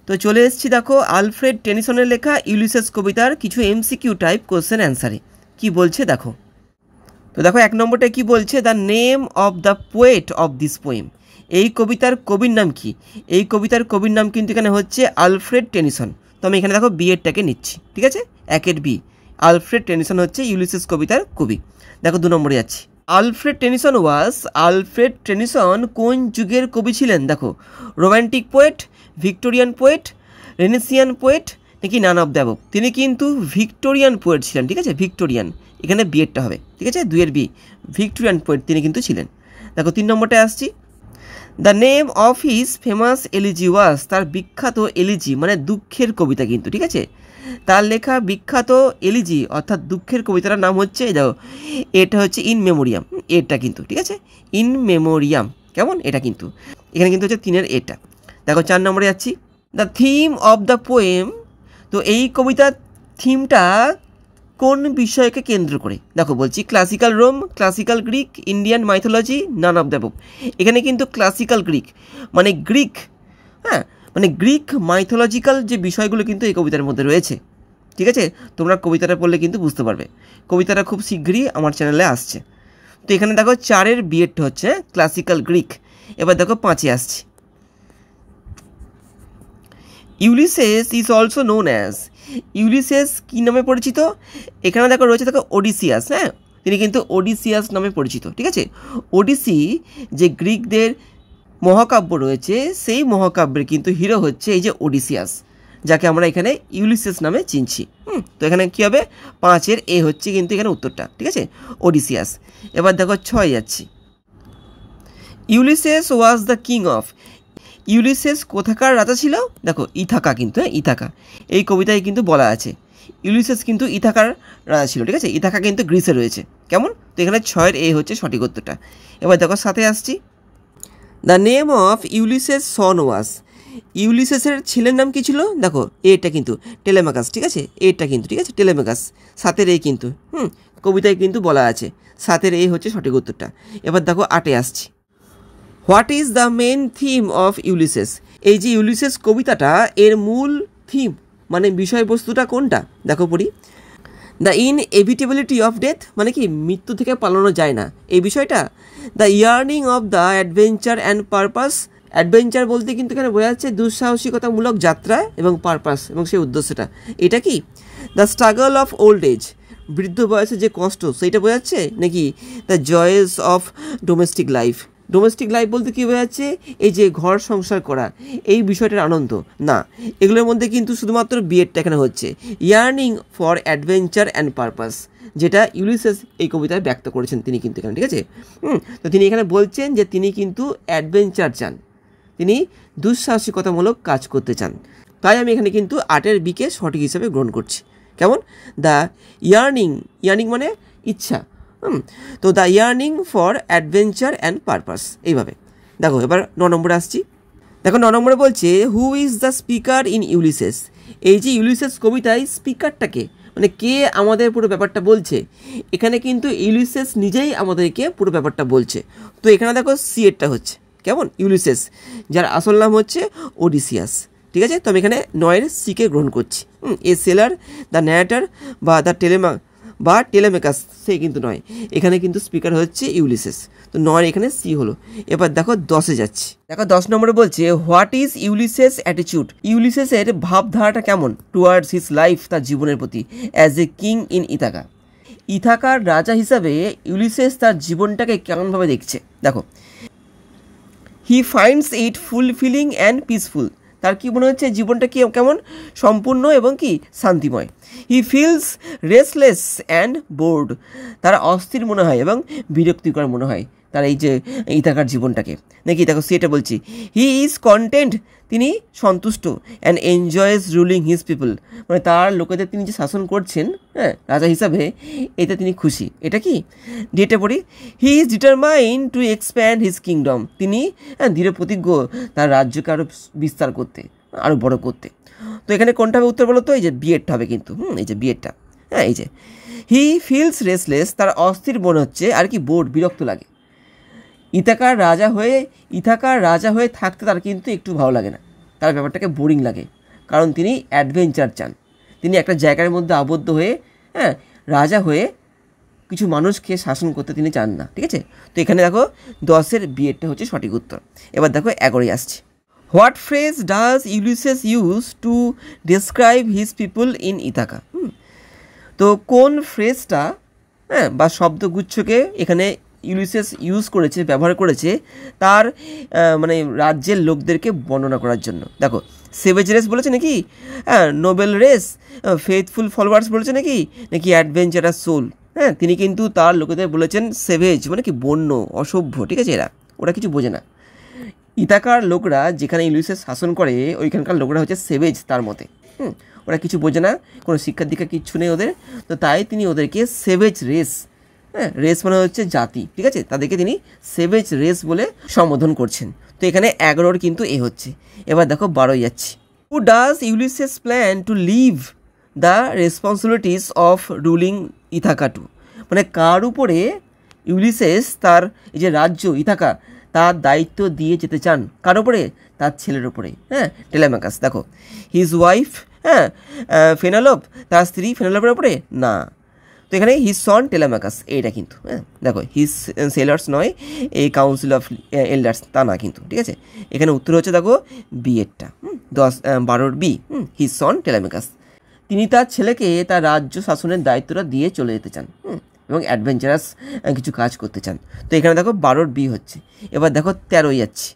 তো চলে এসেছি দেখো আলফ্রেড টেনিসনের লেখা ইউলিসেস কবিতার কিছু এমসিকিউ টাইপ কোশ্চেন অ্যান্সারে। কি বলছে দেখো। তো দেখো 1 নম্বরটা কি বলছে, the name of the poet of this poem. এই কবিতার কবির নাম কি? এই কবিতার কবির নাম কিন্তু এখানে হচ্ছে আলফ্রেড টেনিসন। তো আমি এখানে দেখো বিয়েরটাকে নিচ্ছি, ঠিক আছে, 1 বি। আলফ্রেড টেনিসন হচ্ছে ইউলিসেস কবিতার কবি। দেখো 2 নম্বরে যাচ্ছি। আলফ্রেড টেনিসন কোন যুগের কবি ছিলেন? দেখো, romantic poet, Victorian poet, Renaissance poet নাকি নান অফ দ্য অ্যাবভ। তিনি কিন্তু ভিক্টোরিয়ান পোয়েট ছিলেন, ঠিক আছে, ভিক্টোরিয়ান। এখানে বিয়েরটা হবে, ঠিক আছে, 2 বি, ভিক্টোরিয়ান পোয়েট তিনি কিন্তু ছিলেন। দেখো 3 নম্বরটায় আসছি। The name of his famous elegy was. তার বিখ্যাত এলিজি মানে দুঃখের কবিতা কিন্তু, ঠিক আছে, তার লেখা বিখ্যাত এলিজি অর্থাৎ দুঃখের কবিতাটার নাম হচ্ছে, দেখো এটা হচ্ছে ইন মেমোরিয়াম, এটা কিন্তু, ঠিক আছে, ইন মেমোরিয়াম। কেমন? এটা কিন্তু এখানে কিন্তু হচ্ছে 3 এটা। দেখো 4 নম্বরে যাচ্ছি। The theme of the poem. তো এই কবিতার থিমটা কোন বিষয়কে কেন্দ্র করে? দেখো বলছি classical Rome, classical Greek, Indian mythology, none of the above. এখানে কিন্তু ক্লাসিক্যাল গ্রিক মানে গ্রিক, হ্যাঁ, মানে গ্রিক মাইথোলজিক্যাল যে বিষয়গুলো কিন্তু এই কবিতার মধ্যে রয়েছে, ঠিক আছে। তোমরা কবিতাটা পড়লে কিন্তু বুঝতে পারবে। কবিতাটা খুব শীঘ্রই আমার চ্যানেলে আসছে। তো এখানে দেখো 4 বিয়েরটা হচ্ছে ক্লাসিক্যাল গ্রিক। এবার দেখো 5 আসছি। Ulysses is also known as. Ulysses কী নামে পরিচিত? এখানে দেখো রয়েছে, দেখো ওডিসিয়াস, হ্যাঁ, তিনি কিন্তু ওডিসিয়াস নামে পরিচিত, ঠিক আছে। ওডিসি যে গ্রিকদের মহাকাব্য রয়েছে, সেই মহাকাব্যের কিন্তু হিরো হচ্ছে এই যে ওডিসিয়াস, যাকে আমরা এখানে ইউলিসেস নামে চিনছি। তো এখানে কী হবে? 5 এ হচ্ছে কিন্তু এখানে উত্তরটা, ঠিক আছে, ওডিসিয়াস। এবার দেখো 6 যাচ্ছি। Ulysses was the king of. Ulysses কোথাকার রাজা ছিল? দেখো ইথাকা কিন্তু, হ্যাঁ, ইথাকা। এই কবিতায় কিন্তু বলা আছে ইউলিসেস কিন্তু ইথাকার রাজা ছিল, ঠিক আছে, ইথাকা কিন্তু গ্রিসে রয়েছে। কেমন? তো এখানে 6 হচ্ছে সঠিক উত্তরটা। এবার দেখো 7 আসছি। দ্য নেম অফ ইউলিসেস সন ওয়াজ। ইউলিসেসের ছেলের নাম কি ছিল? দেখো এটা কিন্তু টেলেমাকাস, ঠিক আছে, এটা কিন্তু, ঠিক আছে, টেলেমাকাস। 7 কিন্তু কবিতায় কিন্তু বলা আছে। 7 হচ্ছে সঠিক উত্তরটা। এবার দেখো 8 আসছি। What is the main theme of Ulysses. এই যে ইউলিসেস কবিতাটা, এর মূল থিম মানে বিষয়বস্তুটা কোনটা? দেখো পড়ি। দ্য ইনএভিটেবিলিটি অফ ডেথ, মানে কি মৃত্যু থেকে পালানো যায় না, এই বিষয়টা। The earning of the adventure and purpose. Adventure বলতে কিন্তু এখানে বোঝা যাচ্ছে দুঃসাহসিকতামূলক যাত্রা, এবং পারপাস এবং সেই উদ্দেশ্যটা, এটা কি? The struggle of old age, বৃদ্ধ বয়সে যে কষ্ট সেইটা বোঝাচ্ছে, নাকি the joys of domestic life. Domestic life বলতে কী বোঝাচ্ছে? এই যে ঘর সংসার করা, এই বিষয়টার আনন্দ না। এগুলোর মধ্যে কিন্তু শুধুমাত্র বিয়েরটা এখানে হচ্ছে earning for adventure and purpose, যেটা ইউলিসেস এই কবিতায় ব্যক্ত করেছেন তিনি কিন্তু এখানে, ঠিক আছে। তো তিনি এখানে বলছেন যে তিনি কিন্তু অ্যাডভেঞ্চার চান, তিনি দুঃসাহসিকতামূলক কাজ করতে চান। তাই আমি এখানে কিন্তু 8 বিকে সঠিক হিসেবে গ্রহণ করছি। কেমন? দ্য ইয়ার্নিং, ইয়ার্নিং মানে ইচ্ছা, তো the earning for adventure and purpose, এইভাবে। দেখো এবার 9 নম্বরে আসছি। দেখো 9 নম্বরে বলছে who is the speaker in Ulysses. এই যে ইউলিসেস কবিতায় স্পিকারটাকে, মানে কে আমাদের পুরো ব্যাপারটা বলছে? এখানে কিন্তু ইউলিসেস নিজেই আমাদেরকে পুরো ব্যাপারটা বলছে। তো এখানে দেখো সিএরটা হচ্ছে কেমন, ইউলিসেস, যার আসল নাম হচ্ছে ওডিসিয়াস, ঠিক আছে। তো আমি এখানে 9 সিকে গ্রহণ করছি। এ সেলার, দ্য ন্যারেটর বা দ্য টেলেমেকাস সে কিন্তু নয়, এখানে কিন্তু স্পিকার হচ্ছে ইউলিসেস। তো 9 এখানে সি হলো। এবার দেখো 10 যাচ্ছি। দেখো 10 নম্বরে বলছে হোয়াট ইজ ইউলিসেস অ্যাটিচিউড। ইউলিসেসের ভাবধারাটা কেমন টুয়ার্ডস হিজ লাইফ, তার জীবনের প্রতি, as a king in Ithaca. ইথাকার রাজা হিসাবে ইউলিসেস তার জীবনটাকে কেমনভাবে দেখছে? দেখো, he finds it fulfilling and peaceful. তার কি মনে হচ্ছে জীবনটা কি কেমন? সম্পূর্ণ এবং কি শান্তিময়। He feels restless and board. তার অস্থির মনে হয় এবং বিরক্তিকর মনে হয় তার এই যে ইথাকার জীবনটাকে, নাকি? দেখো সেটা বলছি। হি ইজ কন্টেন্ট, তিনি সন্তুষ্ট, and enjoys ruling his people, মানে তার লোকেদের তিনি যে শাসন করছেন, হ্যাঁ, রাজা হিসাবে, এতে তিনি খুশি। এটা কি? ডেটে পড়ি। He is determined to expand his kingdom. তিনি দৃঢ় প্রতিজ্ঞ তার রাজ্যকে আরও বিস্তার করতে, আরও বড় করতে। তো এখানে কোনটা হবে উত্তর বলো তো? এই যে বিয়েরটা হবে কিন্তু, এই যে বিয়েরটা, হ্যাঁ, এই যে হি ফিলস রেস্টলেস, তার অস্থির মনে হচ্ছে, আর কি বোর্ড, বিরক্ত লাগে। ইথাকার রাজা হয়ে থাকতে তার কিন্তু একটু ভালো লাগে না, তার ব্যাপারটাকে বোরিং লাগে। কারণ তিনি অ্যাডভেঞ্চার চান। তিনি একটা জায়গার মধ্যে আবদ্ধ হয়ে রাজা হয়ে কিছু মানুষকে শাসন করতে তিনি চান না। ঠিক আছে, তো এখানে দেখো 10-এর বিয়েরটা হচ্ছে সঠিক উত্তর। এবার দেখো 11 আসছে। What phrase does Ulysses use to describe his people in Ithaca? তো কোন ফ্রেজটা বা শব্দগুচ্ছকে এখানে ইউলিসেস ইউজ করেছে, ব্যবহার করেছে তার মানে রাজ্যের লোকদেরকে বর্ণনা করার জন্য? দেখো, সেভেজ রেস বলেছে নাকি, নোবেল রেস, ফেথফুল ফলোয়ার্স বলেছে নাকি অ্যাডভেঞ্চারাস সোল? তিনি কিন্তু তার লোকেদের বলেছেন সেভেজ, মানে কি বন্য, অসভ্য। ঠিক আছে, ওরা কিছু বোঝে না। ইথাকার লোকরা যেখানে ইউলিসেস শাসন করে ওইখানকার লোকরা হচ্ছে সেভেজ তার মতে। ওরা কিছু বোঝে না, কোনো শিক্ষা দীক্ষা কিচ্ছু নেই ওদের, তো তাই তিনি ওদেরকে সেভেজ রেস, রেস মানে হচ্ছে জাতি, ঠিক আছে, তাদেরকে তিনি সেভেজ রেস বলে সম্বোধন করছেন। তো এখানে 11 কিন্তু এ হচ্ছে। এবার দেখো 12 যাচ্ছি। Who does Ulysses plan to leave the responsibilities of ruling Ithaca to? মানে কার উপরে ইউলিসেস তার এই যে রাজ্য ইথাকা তার দায়িত্ব দিয়ে যেতে চান? কার উপরে? তার ছেলের উপরে, টেলেমাকাস। দেখো, হিজ ওয়াইফ ফেনালোপ, তার স্ত্রী ফেনালোপের উপরে না, তো এখানে হিজ সন টেলেমাকাস, এইটা কিন্তু দেখো হিজ সেলার্স নয়, এই কাউন্সিল অফ এল্ডার্স তা না কিন্তু। ঠিক আছে, এখানে উত্তর হচ্ছে দেখো বিয়েরটা 12 বি, হিজ সন টেলেমাকাস। তিনি তার ছেলেকে তার রাজ্য শাসনের দায়িত্বটা দিয়ে চলে যেতে চান এবং অ্যাডভেঞ্চারাস কিছু কাজ করতে চান। তো এখানে দেখো 12 বি হচ্ছে। এবার দেখো 13 যাচ্ছি।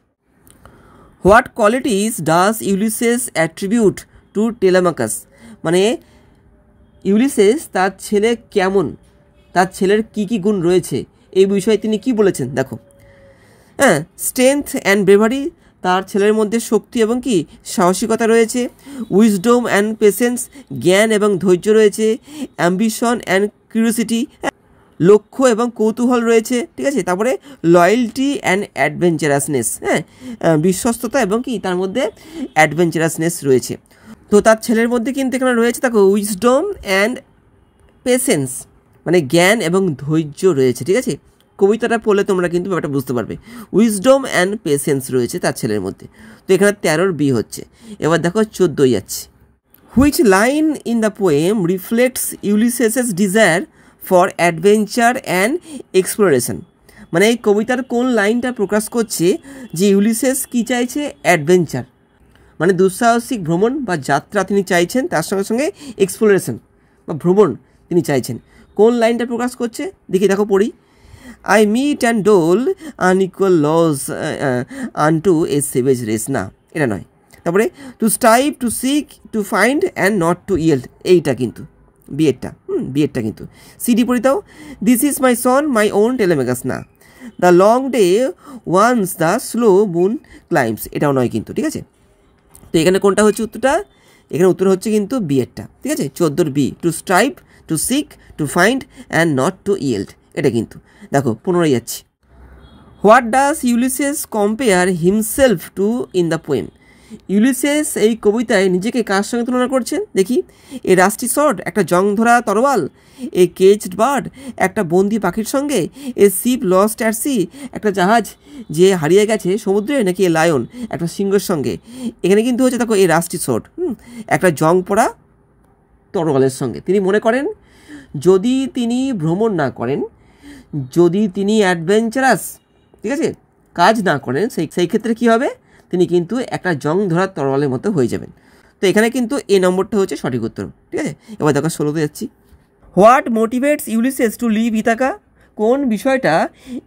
What qualities does Ulysses attribute to Telemachus? মানে ইউলিসেস তার ছেলে কেমন, তার ছেলের কি কি গুণ রয়েছে এই বিষয়ে তিনি কি বলেছেন? দেখো, স্ট্রেংথ অ্যান্ড ব্রেভারি, তার ছেলের মধ্যে শক্তি এবং কি সাহসিকতা রয়েছে। উইজডম অ্যান্ড পেশেন্স, জ্ঞান এবং ধৈর্য রয়েছে। অ্যাম্বিশন অ্যান্ড কিউরিওসিটি, লক্ষ্য এবং কৌতূহল রয়েছে। ঠিক আছে, তারপরে লয়্যালটি অ্যান্ড অ্যাডভেঞ্চারাসনেস, বিশ্বস্ততা এবং কি তার মধ্যে অ্যাডভেঞ্চারাসনেস রয়েছে। তো তার ছেলের মধ্যে কিন্তু এখানে রয়েছে দেখো উইজডম অ্যান্ড পেশেন্স, মানে জ্ঞান এবং ধৈর্য রয়েছে। ঠিক আছে, কবিতাটা পড়লে তোমরা কিন্তু ব্যাপারটা বুঝতে পারবে। উইজডম অ্যান্ড পেশেন্স রয়েছে তার ছেলের মধ্যে। তো এখানে 13 বি হচ্ছে। এবার দেখো 14 যাচ্ছে। Which line in the poem reflects Ulysses's desire for adventure and exploration? মানে এই কবিতার কোন লাইনটা প্রকাশ করছে যে ইউলিসেস কী চাইছে? অ্যাডভেঞ্চার, মানে দুঃসাহসিক ভ্রমণ বা যাত্রা তিনি চাইছেন, তার সঙ্গে সঙ্গে এক্সপ্লোরেশন বা ভ্রমণ তিনি চাইছেন। কোন লাইনটা প্রকাশ করছে দেখি, দেখো পড়ি। I mete and dole unequal laws unto a savage race, না এটা নয়। তারপরে to strive, to seek, to find and not to yield, এইটা কিন্তু বিয়েরটা কিন্তু। সিডি পড়ি দাও। This is my son my own Telemachus, না। The long day wanes the slow moon climbs, এটাও নয় কিন্তু। ঠিক আছে, তো এখানে কোনটা হচ্ছে উত্তরটা? এখানে উত্তর হচ্ছে কিন্তু বিয়েরটা। ঠিক আছে, 14 B, to strive, to seek, to find and not to yield, এটা কিন্তু। দেখো 15 যাচ্ছি। What does Ulysses compare himself to in the poem? Ulysses এই কবিতায় নিজেকে কার সঙ্গে তুলনা করছেন দেখি? এ রাস্টি শর্ট, একটা জং ধরা তরোয়াল, এ কেজড বার্ড, একটা বন্দি পাখির সঙ্গে, a ship lost at sea, একটা জাহাজ যে হারিয়ে গেছে সমুদ্রে, নাকি এ লায়ন, একটা সিংহের সঙ্গে? এখানে কিন্তু হচ্ছে দেখো এ রাস্টি শর্ট, একটা জং পড়া তরোয়ালের সঙ্গে। তিনি মনে করেন যদি তিনি ভ্রমণ না করেন, যদি তিনি অ্যাডভেঞ্চারাস, ঠিক আছে, কাজ না করেন, সেই ক্ষেত্রে কী হবে? তিনি কিন্তু একটা জং ধরার তরোয়ালের মতো হয়ে যাবেন। তো এখানে কিন্তু এ নম্বরটা হচ্ছে সঠিক উত্তর। ঠিক আছে, এবার দেখো 16তে যাচ্ছি। What motivates Ulysses to leave Ithaca? কোন বিষয়টা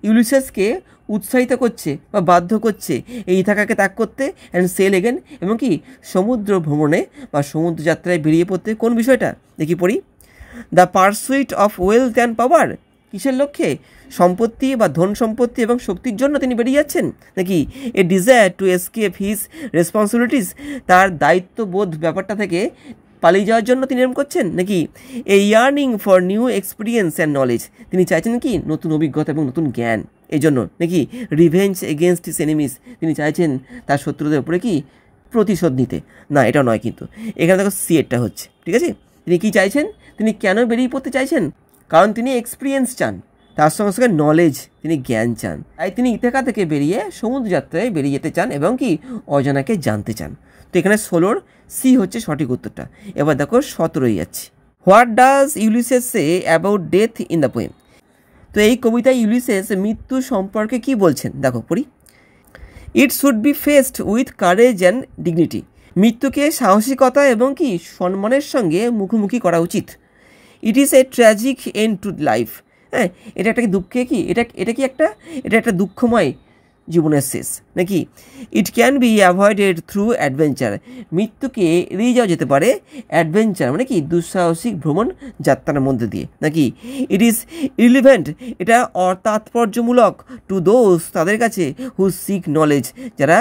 ইউলিসেসকে উৎসাহিত করছে বা বাধ্য করছে এই ইথাকাকে ত্যাগ করতে অ্যান্ড সেল এগেন, এবং কি সমুদ্র ভ্রমণে বা সমুদ্র যাত্রায় বেরিয়ে পড়তে? কোন বিষয়টা দেখি পড়ি। The pursuit of wealth and power, কিসের লক্ষ্যে? সম্পত্তি বা ধন সম্পত্তি এবং শক্তির জন্য তিনি বেরিয়ে যাচ্ছেন, নাকি a desire to escape his responsibilities, তার দায়িত্ববোধ ব্যাপারটা থেকে পালিয়ে যাওয়ার জন্য তিনি এরকম করছেন, নাকি a yearning for new experience and knowledge, তিনি চাইছেন কি নতুন অভিজ্ঞতা এবং নতুন জ্ঞান এই জন্য, নাকি রিভেঞ্জ এগেনস্ট হিজ এনিমিস, তিনি চাইছেন তার শত্রুদের উপরে কি প্রতিশোধ নিতে? না, এটা নয় কিন্তু। এখানে দেখো সিএরটা হচ্ছে। ঠিক আছে, তিনি কি চাইছেন? তিনি কেন বেরিয়ে পড়তে চাইছেন? কারণ তিনি এক্সপিরিয়েন্স চান, তার সঙ্গে সঙ্গে নলেজ, তিনি জ্ঞান চান। তাই তিনি ইথাকা থেকে বেরিয়ে সমুদ্র যাত্রায় বেরিয়ে যেতে চান এবং কি অজানাকে জানতে চান। তো তো এখানে 16 সি হচ্ছে সঠিক উত্তরটা। এবার দেখো 17 যাচ্ছি। What does Ulysses say about death in the poem? তো এই কবিতায় ইউলিসেস মৃত্যু সম্পর্কে কি বলছেন, দেখো পড়ি। It should be faced with courage and dignity. মৃত্যুকে সাহসিকতা এবং কি সম্মানের সঙ্গে মুখোমুখি করা উচিত। It is a tragic end to life. হ্যাঁ, এটা একটা দুঃখে কি এটা একটা দুঃখময় জীবনের শেষ নাকি। It can be avoided through adventure. মৃত্যুকে এড়িয়ে যাওয়া যেতে পারে অ্যাডভেঞ্চার মানে কি দুঃসাহসিক ভ্রমণ যাত্রার মধ্যে দিয়ে নাকি। ইট ইজ ইরিলিভেন্ট, এটা অতাৎপর্যমূলক টু দোজ তাদের কাছে হু সিক নলেজ, যারা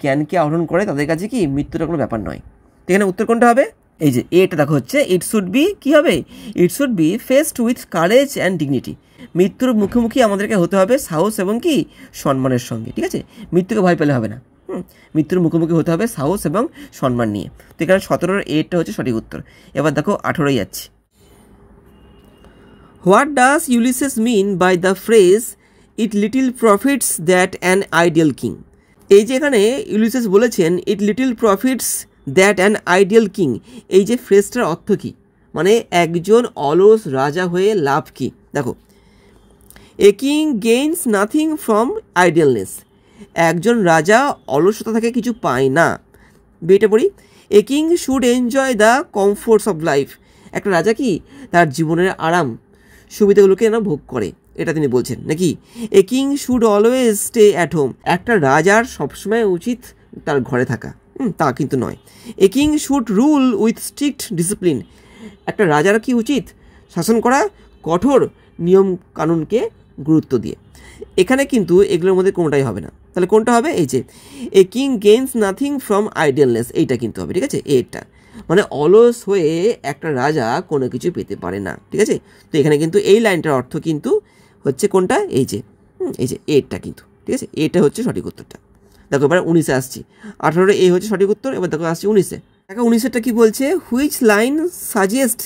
জ্ঞানকে আহরণ করে তাদের কাছে কি মৃত্যুটা কোনো ব্যাপার নয়। তো এখানে উত্তর কোনটা হবে? এই যে এটা দেখো হচ্ছে ইট শুড বি কী হবে, ইট should be faced with courage and dignity. মৃত্যুর মুখোমুখি আমাদেরকে হতে হবে সাহস এবং কি সম্মানের সঙ্গে, ঠিক আছে। মৃত্যুকে ভয় পেলে হবে না, মৃত্যুর মুখোমুখি হতে হবে সাহস এবং সম্মান নিয়ে। তো এখানে 17-র এটা হচ্ছে সঠিক উত্তর। এবার দেখো 18 যাচ্ছি। What does Ulysses mean by the phrase it little profits that an ideal king? এই যে এখানে ইউলিসেস বলেছেন it little profits that an ideal king, এই যে ফ্রেজটার অর্থ কী, মানে একজন অলস রাজা হয়ে লাভ কী? দেখো, a king gains nothing from আইডিয়ালনেস। একজন রাজা অলসতা থেকে কিছু পায় না। বিয়েটা পড়ি, a king should enjoy the comforts of life. একটা রাজা কি তার জীবনের আরাম সুবিধাগুলোকে না ভোগ করে, এটা তিনি বলছেন নাকি। A king should always stay at home. একটা রাজার সবসময় উচিত তার ঘরে থাকা, তা কিন্তু নয়। A king should rule with strict discipline. একটা রাজার কি উচিত শাসন করা কঠোর নিয়ম কানুনকে গুরুত্ব দিয়ে। এখানে কিন্তু এগুলোর মধ্যে কোনোটাই হবে না, তাহলে কোনটা হবে? এই যে a king gains nothing from আইডিয়ালনেস, এইটা কিন্তু হবে, ঠিক আছে। এটা মানে অলস হয়ে একটা রাজা কোনো কিছু পেতে পারে না, ঠিক আছে। তো এখানে কিন্তু এই লাইনটার অর্থ কিন্তু হচ্ছে কোনটা? এই যে এটা কিন্তু, ঠিক আছে, এটা হচ্ছে সঠিক উত্তরটা। দেখো এবার 19-এ আসছি। 18 এ হচ্ছে সঠিক উত্তর। এবার দেখো আসছি 19-এ। দেখো 19-এরটা কি বলছে? হুইচ লাইন সাজেস্ট,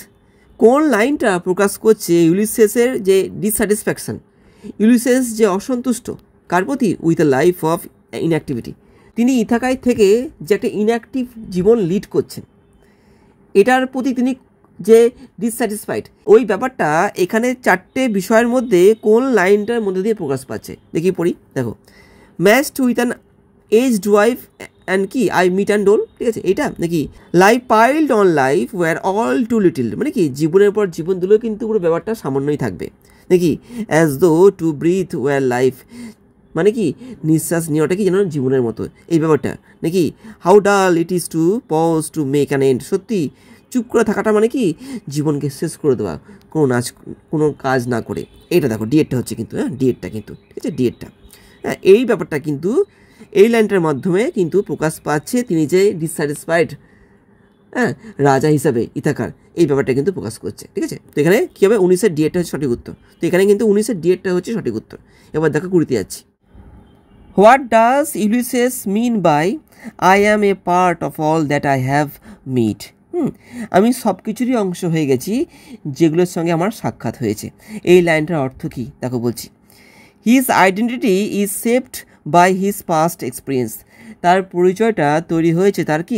কোন লাইনটা প্রকাশ করছে ইউলিসেসের যে ডিসস্যাটিসফ্যাকশন, ইউলিসেস যে অসন্তুষ্ট কার প্রতি? With a life of inactivity. তিনি ইথাকায় থেকে যে একটা ইনঅ্যাক্টিভ জীবন লিড করছেন, এটার প্রতি তিনি যে ডিসস্যাটিসফাইড, ওই ব্যাপারটা এখানে 4টে বিষয়ের মধ্যে কোন লাইনটার মধ্যে দিয়ে প্রকাশ পাচ্ছে দেখি পড়ি। দেখো, matched with an aged wife and কি আই মিট অ্যান্ড ডোল, ঠিক আছে, এইটা নাকি। Life piled on life were all too little, মানে কি জীবনের পর জীবন দিলেও কিন্তু পুরো ব্যাপারটা সামান্যই থাকবে নাকি। As though two breathe war life, মানে কি নিঃশ্বাস নেওয়াটা কি যেন জীবনের মতো, এই ব্যাপারটা নাকি। How dull it is to pause to make an end, সত্যি চুপ করে থাকাটা মানে কি জীবনকে শেষ করে দেওয়া কোনো কাজ না করে। এটা দেখো ডিএডটা হচ্ছে কিন্তু, ডিএডটা কিন্তু, ঠিক আছে, ডিএডটা। হ্যাঁ, এই ব্যাপারটা কিন্তু এই লাইনটার মাধ্যমে কিন্তু প্রকাশ পাচ্ছে তিনি যে ডিসস্যাটিসফাইড রাজা হিসাবে ইথাকার, এই ব্যাপারটা কিন্তু প্রকাশ করছে, ঠিক আছে। তো এখানে কী হবে? 19-এর ডিএডটা হচ্ছে সঠিক উত্তর। তো এখানে কিন্তু 19-এর ডিএডটা হচ্ছে সঠিক উত্তর। এবার দেখো 20-তে যাচ্ছি। What does Ulysses mean by I am a part of all that I have met? আমি সব কিছুরই অংশ হয়ে গেছি যেগুলোর সঙ্গে আমার সাক্ষাৎ হয়েছে। এই লাইনটার অর্থ কী দেখো বলছি। His identity is shaped by his past experience. তার পরিচয়টা তৈরি হয়েছে তার কি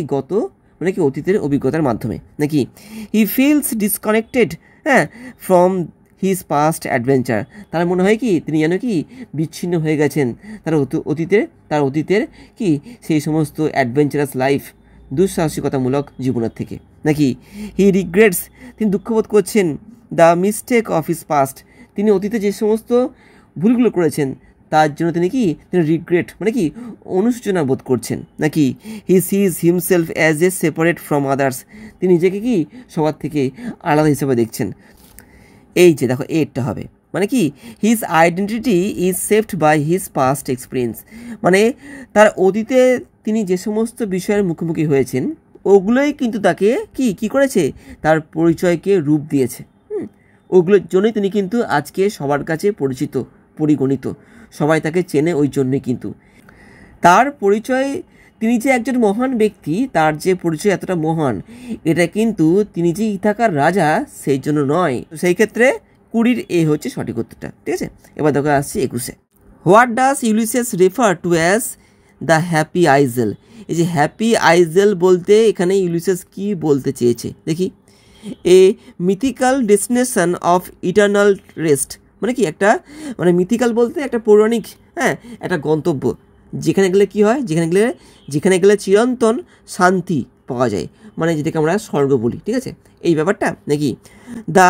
মানে কি অতীতের অভিজ্ঞতার মাধ্যমে নাকি। He feels disconnected from his past adventure. তার মনে হয় কি তিনি যেন কি বিচ্ছিন্ন হয়ে গেছেন তার অতীতের কি সেই সমস্ত অ্যাডভেঞ্চারাস লাইফ, দুঃসাহসিকতামূলক জীবনের থেকে নাকি। হি রিগ্রেটস, তিনি দুঃখবোধ করছেন the mistake of his past, তিনি অতীতে যে সমস্ত ভুলগুলো করেছেন তার জন্য তিনি রিগ্রেট মানে কি অনুশোচনা বোধ করছেন নাকি। He sees himself as a separate from others, তিনি নিজেকে কি সবার থেকে আলাদা হিসেবে দেখছেন। এই যে দেখো এটা হবে মানে কি his identity is shaped by his past experience, মানে তার অতীতে তিনি যে সমস্ত বিষয়ের মুখোমুখি হয়েছেন ওগুলোই কিন্তু তাকে কি করেছে তার পরিচয়কে রূপ দিয়েছে। ওগুলোর জন্যই তিনি কিন্তু আজকে সবার কাছে পরিচিত পরিগণিত, সবাই তাকে চেনে ওই জন্যই কিন্তু তার পরিচয়। তিনি যে একজন মহান ব্যক্তি, তার যে পরিচয় এতটা মহান, এটা কিন্তু তিনি যে ইথাকার রাজা সেই জন্য নয়। তো সেই ক্ষেত্রে 20-এর এ হচ্ছে সঠিক উত্তরটা, ঠিক আছে। এবার দেখো আসছি 21-এ। What does Ulysses refer to as the happy isles. এই যে হ্যাপি আইজেল বলতে এখানে ইউলিসেস কি বলতে চেয়েছে দেখি। A mythical destination of eternal rest, মানে কি একটা, মানে মিথিক্যাল বলতে একটা পৌরাণিক, হ্যাঁ, একটা গন্তব্য, যেখানে গেলে কি হয়, যেখানে গেলে চিরন্তন শান্তি পাওয়া যায়, মানে যেটাকে আমরা স্বর্গ বলি, ঠিক আছে, এই ব্যাপারটা নাকি। দ্য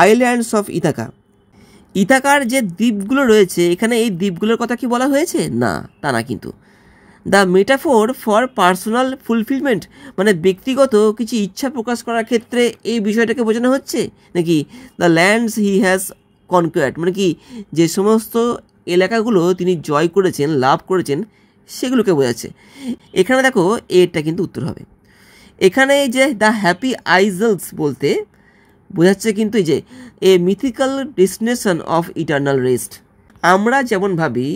আইল্যান্ডস অফ ইথাকা, ইথাকার যে দ্বীপগুলো রয়েছে এখানে এই দ্বীপগুলোর কথা কি বলা হয়েছে? না, তা না কিন্তু। The metaphor for personal fulfilment, মানে ব্যক্তিগত কিছু ইচ্ছা প্রকাশ করার ক্ষেত্রে এই বিষয়টাকে বোঝানো হচ্ছে নাকি। The lands he has conquered, মানে কি যে সমস্ত এলাকাগুলো তিনি জয় করেছেন, লাভ করেছেন, সেগুলোকে বোঝাচ্ছে। এখানে দেখো এটা কিন্তু উত্তর হবে। এখানে যে দ্য হ্যাপি আইজেলস বলতে বোঝাচ্ছে কিন্তু এই যে a mythical destination of eternal rest. আমরা যেমন ভাবি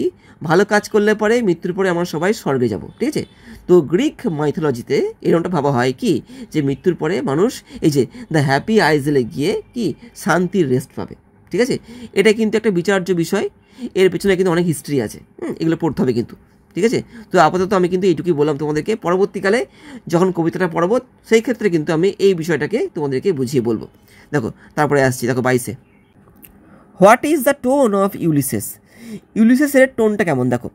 ভালো কাজ করলে পরে মৃত্যুর পরে আমরা সবাই স্বর্গে যাব, ঠিক আছে, তো গ্রিক মাইথোলজিতে এরকমটা ভাবা হয় কি যে মৃত্যুর পরে মানুষ এই যে দ্য হ্যাপি আইজেলে গিয়ে কি শান্তির রেস্ট পাবে, ঠিক আছে। এটা কিন্তু একটা বিচার্য বিষয়, এর পেছনে কিন্তু অনেক হিস্ট্রি আছে, এগুলো পড়তে হবে কিন্তু, ঠিক আছে। তো আপাতত আমি কিন্তু এইটুকুই বললাম তোমাদেরকে, পরবর্তীকালে যখন কবিতাটা পড়বো সেই ক্ষেত্রে কিন্তু আমি এই বিষয়টাকে তোমাদেরকে বুঝিয়ে বলবো। দেখো তারপরে আসছি, দেখো 22-এ, what is the tone of Ulysses, ইউলিসেসের টোনটা কেমন দেখো।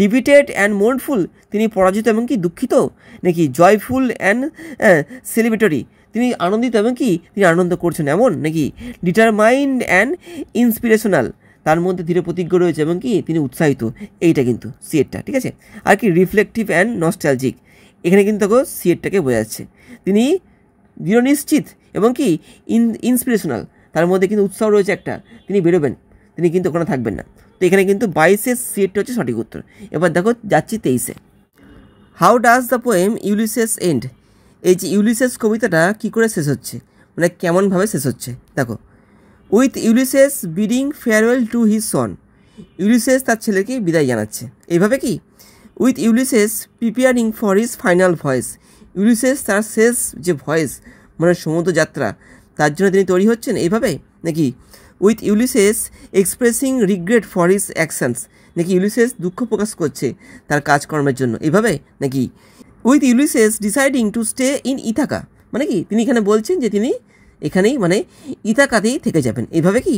ডিভিটেড অ্যান্ড মোর্নফুল, তিনি পরাজিত এবং কি দুঃখিত, নাকি জয়ফুল অ্যান্ড সেলিব্রেটরি, তিনি আনন্দিত এবং কি তিনি আনন্দ করছেন এমন, নাকি ডিটারমাইন্ড অ্যান্ড ইন্সপিরেশনাল, তার মধ্যে দৃঢ় প্রতিজ্ঞ রয়েছে এবং কি তিনি উৎসাহিত, এইটা কিন্তু সিয়েটটা, ঠিক আছে। আর কি রিফ্লেকটিভ অ্যান্ড নস্টালজিক, এখানে কিন্তু দেখো সিয়েটটাকে বোঝাচ্ছে। তিনি দৃঢ় নিশ্চিত এবং কি ইন্সপিরেশনাল, তার মধ্যে কিন্তু উৎসাহ রয়েছে একটা, তিনি বেরোবেন, তিনি কিন্তু ওখানে থাকবেন না। তো এখানে কিন্তু 22-এর সিয়েটটা হচ্ছে সঠিক উত্তর। এবার দেখো যাচ্ছি 23-এ, how does the poem Ulysses end, এই যে ইউলিসেস কবিতাটা কী করে শেষ হচ্ছে, মানে কেমনভাবে শেষ হচ্ছে দেখো। With Ulysses bidding farewell to his son, Ulysses তার ছেলেকে বিদায় জানাচ্ছে, এইভাবে কি। With Ulysses preparing for his final voyage, Ulysses তার শেষ যে ভয়েস মানে সমুদ্র যাত্রা, তার জন্য তিনি তৈরি হচ্ছেন, এইভাবে নাকি। With Ulysses expressing regret for his actions, নাকি ইউলিসেস দুঃখ প্রকাশ করছে তার কাজকর্মের জন্য, এইভাবে নাকি। With Ulysses deciding to stay in Ithaca, মানে কি তিনি এখানে বলছেন যে তিনি এখানেই মানে ইথাকাতেই থেকে যাবেন, এইভাবে কি।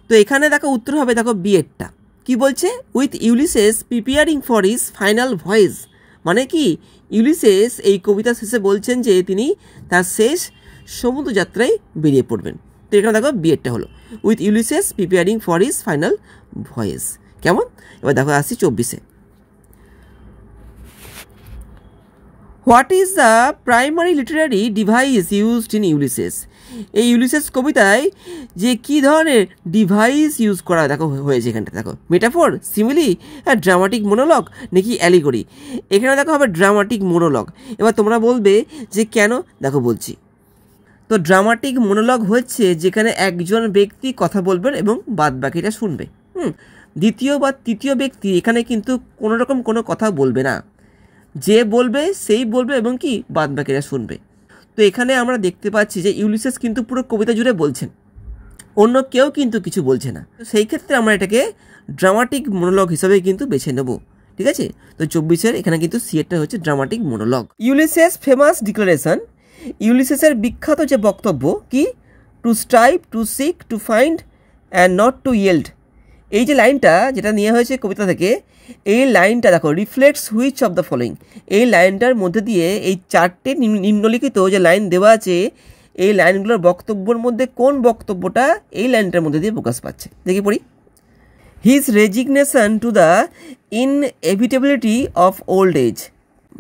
তো এখানে দেখো উত্তর হবে, দেখো বিয়েরটা কি বলছে, with Ulysses preparing for his final voice, মানে কি ইউলিসেস এই কবিতা শেষে বলছেন যে তিনি তার শেষ সমুদ্র যাত্রায় বেরিয়ে পড়বেন। তো এখানে দেখো বিয়েরটা হলো with Ulysses preparing for his final voyage, কেমন। এবার দেখো আসছি 24-এ, what is the primary literary device used in Ulysses, এই ইউলিসেস কবিতায় যে কী ধরনের ডিভাইস ইউজ করা দেখো হয়েছে এখানটা দেখো। মেটাফোর, সিমিলি, ড্রামাটিক মোনোলগ, নাকি অ্যালিগরি। এখানে দেখো হবে ড্রামাটিক মোনোলগ। এবার তোমরা বলবে যে কেন, দেখো বলছি। তো ড্রামাটিক মোনোলগ হচ্ছে যেখানে একজন ব্যক্তি কথা বলবেন এবং বাদ বাকিটা শুনবে। দ্বিতীয় বা তৃতীয় ব্যক্তি এখানে কিন্তু কোনো রকম কোনো কথা বলবে না, যে বলবে সেই বলবে এবং কি বাদ বাকিরা শুনবে। তো এখানে আমরা দেখতে পাচ্ছি যে ইউলিসেস কিন্তু পুরো কবিতা জুড়ে বলছেন, অন্য কেউ কিন্তু কিছু বলছে না। তো সেই ক্ষেত্রে আমরা এটাকে ড্রামাটিক মোনোলগ হিসাবে কিন্তু বেছে নেব, ঠিক আছে। তো 24-এর এখানে কিন্তু সিয়েটটা হচ্ছে dramatic monologue. Ulysses famous declaration, ইউলিসেসের বিখ্যাত যে বক্তব্য কি, to strive, to seek, to find and not to yield, এই যে লাইনটা যেটা নেওয়া হয়েছে কবিতা থেকে, এই লাইনটা দেখো reflects which of the following, এই লাইনটার মধ্যে দিয়ে এই চারটে নিম্নলিখিত যে লাইন দেওয়া আছে এই লাইনগুলোর বক্তব্যের মধ্যে কোন বক্তব্যটা এই লাইনটার মধ্যে দিয়ে প্রকাশ পাচ্ছে, দেখি পড়ি। His resignation to the inevitability of old age,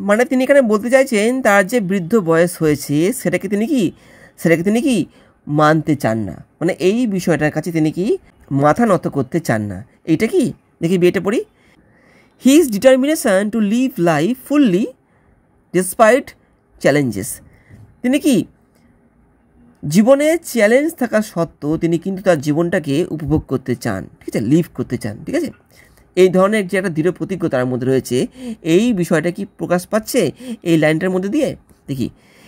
মানে তিনি এখানে বলতে চাইছেন তার যে বৃদ্ধ বয়স হয়েছে সেটাকে তিনি কি মানতে চান না, মানে এই বিষয়টার কাছে তিনি কি মাথা নত করতে চান না, এইটা কি দেখি বিয়েটা পড়ি। His determination to live life fully despite challenges, তিনি কি জীবনে চ্যালেঞ্জ থাকা সত্ত্বেও তিনি কিন্তু তার জীবনটাকে উপভোগ করতে চান, ঠিক আছে, লিভ করতে চান, ঠিক আছে। এই ধরনের যে একটা দৃঢ় প্রতিজ্ঞ তার মধ্যে রয়েছে, এই বিষয়টা কি প্রকাশ পাচ্ছে এই লাইনটার মধ্যে দিয়ে দেখি।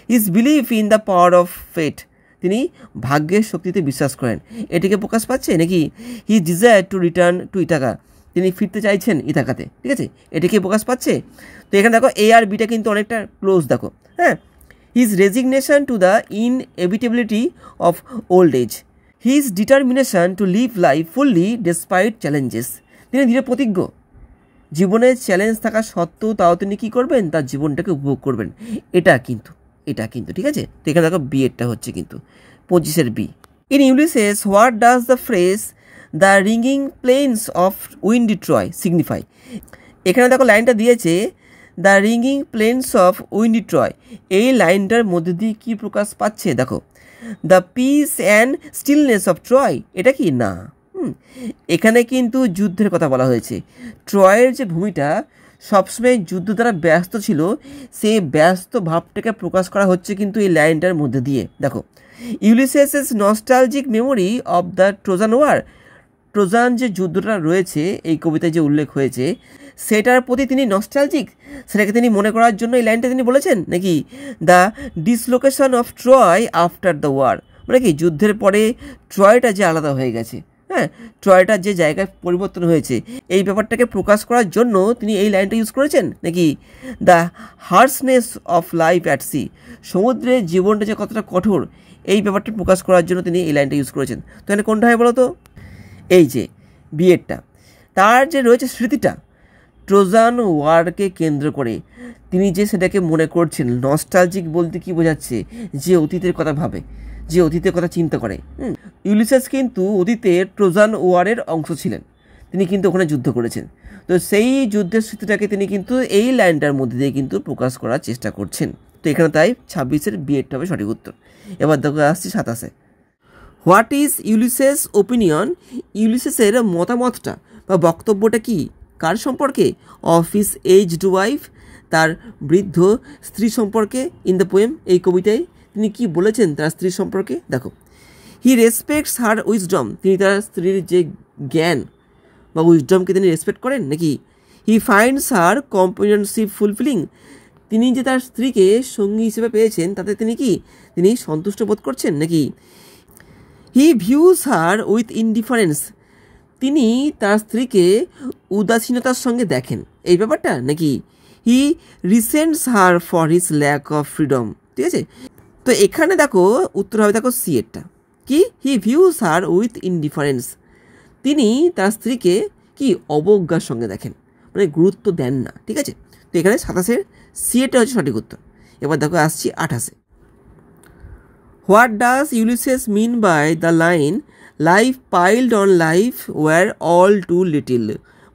His believe in the power of fate, তিনি ভাগ্যের শক্তিতে বিশ্বাস করেন, এটিকে প্রকাশ পাচ্ছে নাকি। He desire to return to Ithaca, তিনি ফিরতে চাইছেন ইথাকাতে, ঠিক আছে, এটা কি প্রকাশ পাচ্ছে? তো এখানে দেখো এ আর বিটা কিন্তু অনেকটা ক্লোজ দেখো, হ্যাঁ। His resignation to the inevitability of old age, his determination to live life fully despite challenges, তিনি দৃঢ় প্রতিজ্ঞ, জীবনে চ্যালেঞ্জ থাকা সত্ত্বেও তাও তিনি কী করবেন, তার জীবনটাকে উপভোগ করবেন। এটা কিন্তু ঠিক আছে। তো এখানে দেখো বি এরটা হচ্ছে কিন্তু 25-এর B. In Ulysses what does the phrase the ringing plains of windy Troy signify? এখানে দেখো লাইনটা দিয়েছে the ringing plains of windy Troy, এই লাইনটার মধ্যে দিয়ে কী প্রকাশ পাচ্ছে দেখো, the peace and stillness of Troy, এটা কি না, এখানে কিন্তু যুদ্ধের কথা বলা হয়েছে। ট্রয়ের যে ভূমিটা সবসময় যুদ্ধ দ্বারা ব্যস্ত ছিল, সেই ব্যস্ত ভাবটাকে প্রকাশ করা হচ্ছে কিন্তু এই লাইনটার মধ্যে দিয়ে। দেখো Ulysses's nostalgic memory of the Trojan war, Trojan যে যুদ্ধটা রয়েছে এই কবিতায় যে উল্লেখ হয়েছে সেটার প্রতি তিনি নস্টালজিক, সেটাকে তিনি মনে করার জন্য এই লাইনটা তিনি বলেছেন নাকি, the dislocation of Troy after the war, মানে কি যুদ্ধের পরে ট্রয়টা যে আলাদা হয়ে গেছে, হ্যাঁ, ট্রয়টার যে জায়গায় পরিবর্তন হয়েছে এই ব্যাপারটাকে প্রকাশ করার জন্য তিনি এই লাইনটা ইউজ করেছেন নাকি, the harshness of life at sea, সমুদ্রে জীবনটা যে কতটা কঠোর এই ব্যাপারটা প্রকাশ করার জন্য তিনি এই লাইনটা ইউজ করেছেন। তো এখানে কোনটা হয় বলো তো, এই যে বিয়েরটা, তার যে রয়েছে স্মৃতিটা ট্রোজান ওয়ারকে কেন্দ্র করে তিনি যে সেটাকে মনে করছেন। নস্টালজিক বলতে কি বোঝাচ্ছে, যে অতীতের কথা ভাবে, যে অতীতের কথা চিন্তা করে। ইউলিসেস কিন্তু অতীতে ট্রোজান ওয়ারের অংশ ছিলেন, তিনি কিন্তু ওখানে যুদ্ধ করেছেন। তো সেই যুদ্ধের স্মৃতিটাকে তিনি কিন্তু এই লাইনটার মধ্যে দিয়ে কিন্তু প্রকাশ করার চেষ্টা করছেন। তো এখানে তাই 26-এর বিয়েরটা হবে সঠিক উত্তর। এবার দেখো আসছি 27-এ, হোয়াট ইজ ইউলিসেস ওপিনিয়ন, ইউলিসেসের মতামতটা বা বক্তব্যটা কি কার সম্পর্কে, অফ হিজ এজড ওয়াইফ, তার বৃদ্ধ স্ত্রী সম্পর্কে। ইন দ্য পোয়েম, এই কবিতায় তিনি কি বলেছেন তার স্ত্রী সম্পর্কে দেখো, হি রেসপেক্টস হার উইজডম, তিনি তার স্ত্রীর যে জ্ঞান বা উইজডমকে তিনি রেসপেক্ট করেন নাকি, হি ফাইন্ডস হার কম্পানিয়নশিপ ফুলফিলিং, তিনি যে তার স্ত্রীকে সঙ্গী হিসেবে পেয়েছেন তাতে তিনি সন্তুষ্ট বোধ করছেন নাকি, he views her with indifference, তিনি তার স্ত্রীকে উদাসীনতার সঙ্গে দেখেন এই ব্যাপারটা নাকি, he resents her for his lack of freedom, ঠিক আছে। তো এখানে দেখো উত্তর হবে দেখো সি এরটা কি, হি ভিউজ হার উইথ ইনডিফারেন্স, তিনি তার স্ত্রীকে কি অবজ্ঞার সঙ্গে দেখেন, মানে গুরুত্ব দেন না, ঠিক আছে। তো এখানে 27-এর সি এরটা হচ্ছে সঠিক উত্তর। এবার দেখো আসছি 28-এ, what does Ulysses mean by the line life piled on life were all too little,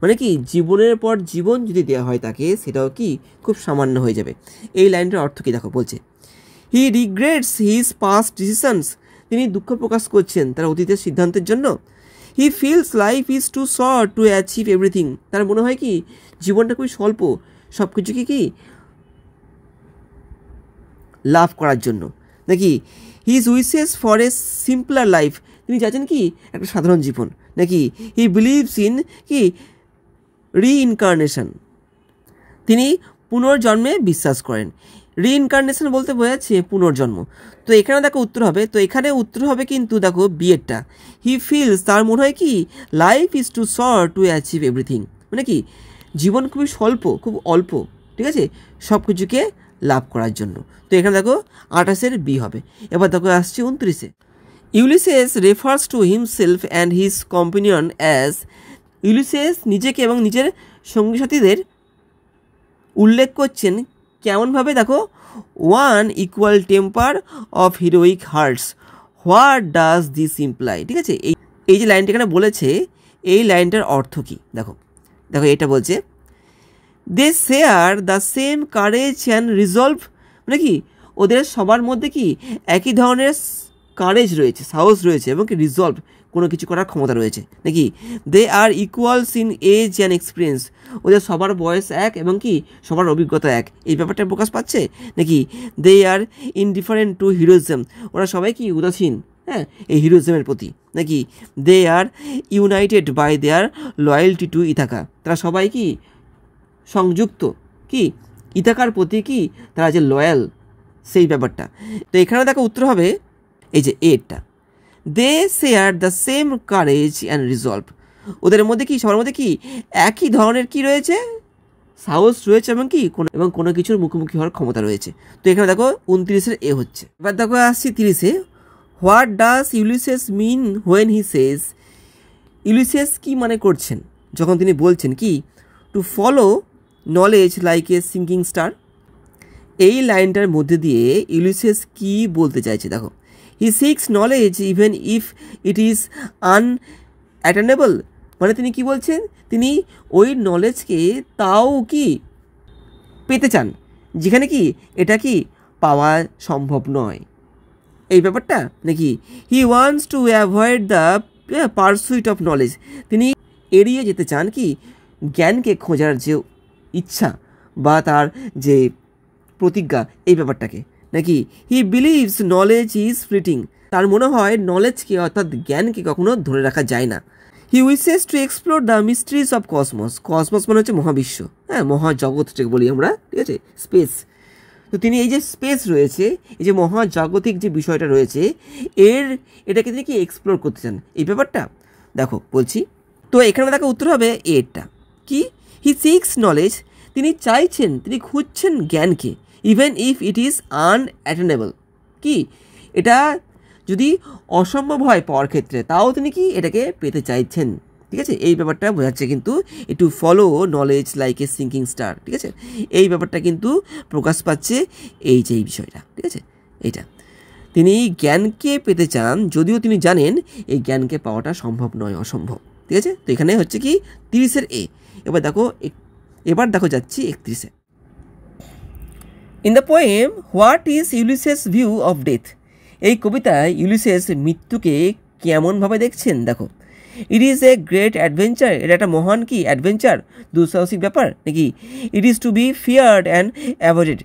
মানে কি জীবনের পর জীবন যদি দেওয়া হয় তাকে সেটাও কি খুব সামান্য হয়ে যাবে। এই লাইনটার অর্থ কী দেখো, বলছে he regrets his past decisions, তিনি দুঃখ প্রকাশ করছেন তার অতীতের সিদ্ধান্তের জন্য, he feels life is too short to achieve everything, তার মনে হয় কি জীবনটা খুবই স্বল্প সব কিছুকে কি লাভ করার জন্য নাকি, his wishes for a simpler life, তিনি চাইছেন কি একটা সাধারণ জীবন নাকি, হি বিলিভস ইন কি রিইনকার্নেশন, তিনি পুনর্জন্মে বিশ্বাস করেন। রিইনকার্নেশন বলতে বোঝাচ্ছে পুনর্জন্ম। তো এখানে দেখো উত্তর হবে, তো এখানে উত্তর হবে কিন্তু দেখো বিয়েরটা, হি ফিলস, তার মনে হয় কি life is too short to achieve everything, মানে কি জীবন খুবই স্বল্প খুব অল্প, ঠিক আছে, সব কিছুকে লাভ করার জন্য। তো এখানে দেখো 28-এর বি হবে। এবার দেখো আসছে 29-এ, Ulysses refers to himself and his companion as, Ulysses নিজেকে এবং নিজের সঙ্গী সাথীদের উল্লেখ করছেন কেমনভাবে দেখো, one equal temper of heroic hearts, what does this imply, ঠিক আছে। এই যে লাইনটা এখানে বলেছে এই লাইনটার অর্থ কী দেখো, এটা বলছে they share the same courage and resolve, মানে কি ওদের সবার মধ্যে কি একই ধরনের কারেজ রয়েছে, সাহস রয়েছে এবং কি রিজলভ কোনো কিছু করার ক্ষমতা রয়েছে নাকি, they are equals in age and experience, ওদের সবার বয়স এক এবং কি সবার অভিজ্ঞতা এক, এই ব্যাপারটা প্রকাশ পাচ্ছে নাকি, they are indifferent to heroism, ওরা সবাই কি উদাসীন, হ্যাঁ, এই হিরোইজমের প্রতি নাকি, they are united by their loyalty to Ithaca, তারা সবাই কি সংযুক্ত কি ইথাকার প্রতি কি তারা যে লয়াল সেই ব্যাপারটা। তো এখানে দেখো উত্তর হবে এই যে এরটা, they share the same courage and resolve, ওদের মধ্যে কি সবার মধ্যে কি একই ধরনের কি রয়েছে, সাহস রয়েছে এবং কি কোনো কিছুর মুখোমুখি হওয়ার ক্ষমতা রয়েছে। তো এখানে দেখো 29-এর এ হচ্ছে। এবার দেখো আসছি 30-এ। What does Ulysses mean when he says, Ulysses কি মানে করছেন যখন তিনি বলছেন কি to follow knowledge like a sinking star. এই লাইনটার মধ্যে দিয়ে ইউলিসেস কি বলতে চাইছে দেখো, he seeks knowledge even if it is unattainable. মানে তিনি কি বলছেন, তিনি ওই নলেজকে তাও কি পেতে চান যেখানে কি এটা কি পাওয়া সম্ভব নয়, এই ব্যাপারটা নাকি। He wants to avoid the pursuit of knowledge, তিনি এড়িয়ে যেতে চান কি জ্ঞানকে খোঁজার যে ইচ্ছা বা তার যে প্রতিজ্ঞা, এই ব্যাপারটাকে নাকি। He believes knowledge is fleeting, তার মনে হয় নলেজকে অর্থাৎ জ্ঞানকে কখনো ধরে রাখা যায় না। He wishes to explore the mysteries of cosmos, cosmos মানে হচ্ছে মহাবিশ্ব, হ্যাঁ মহাজগৎ যেটাকে বলি আমরা, ঠিক আছে, স্পেস। তো তিনি এই যে স্পেস রয়েছে, এই যে মহাজাগতিক যে বিষয়টা রয়েছে এটাকে তিনি কি এক্সপ্লোর করতে চান, এই ব্যাপারটা দেখো বলছি। তো এখানে দেখো উত্তর হবে এরটা কি, হি সিক্স নলেজ, তিনি চাইছেন, তিনি খুঁজছেন জ্ঞানকে, ইভেন ইফ ইট ইজ আনঅ্যাটেনেবল, কি এটা যদি অসম্ভব হয় পাওয়ার ক্ষেত্রে তাও তিনি কি এটাকে পেতে চাইছেন, ঠিক আছে। এই ব্যাপারটা বোঝাচ্ছে কিন্তু একটু follow knowledge like a sinking star, ঠিক আছে। এই ব্যাপারটা কিন্তু প্রকাশ পাচ্ছে এই যে এই বিষয়টা, ঠিক আছে। এইটা তিনি জ্ঞানকে পেতে চান যদিও তিনি জানেন এই জ্ঞানকে পাওয়াটা সম্ভব নয়, অসম্ভব, ঠিক আছে। তো এখানে হচ্ছে কি 30-এর এ। এবার দেখো যাচ্ছি 31-এ। In the poem what is Ulysses view of death, এই কবিতায় ইউলিসেস মৃত্যুকে কেমনভাবে দেখছেন দেখো। It is a great adventure, এটা একটা মহান কি অ্যাডভেঞ্চার, দুঃসাহসিক ব্যাপার নাকি। It is to be feared and avoided,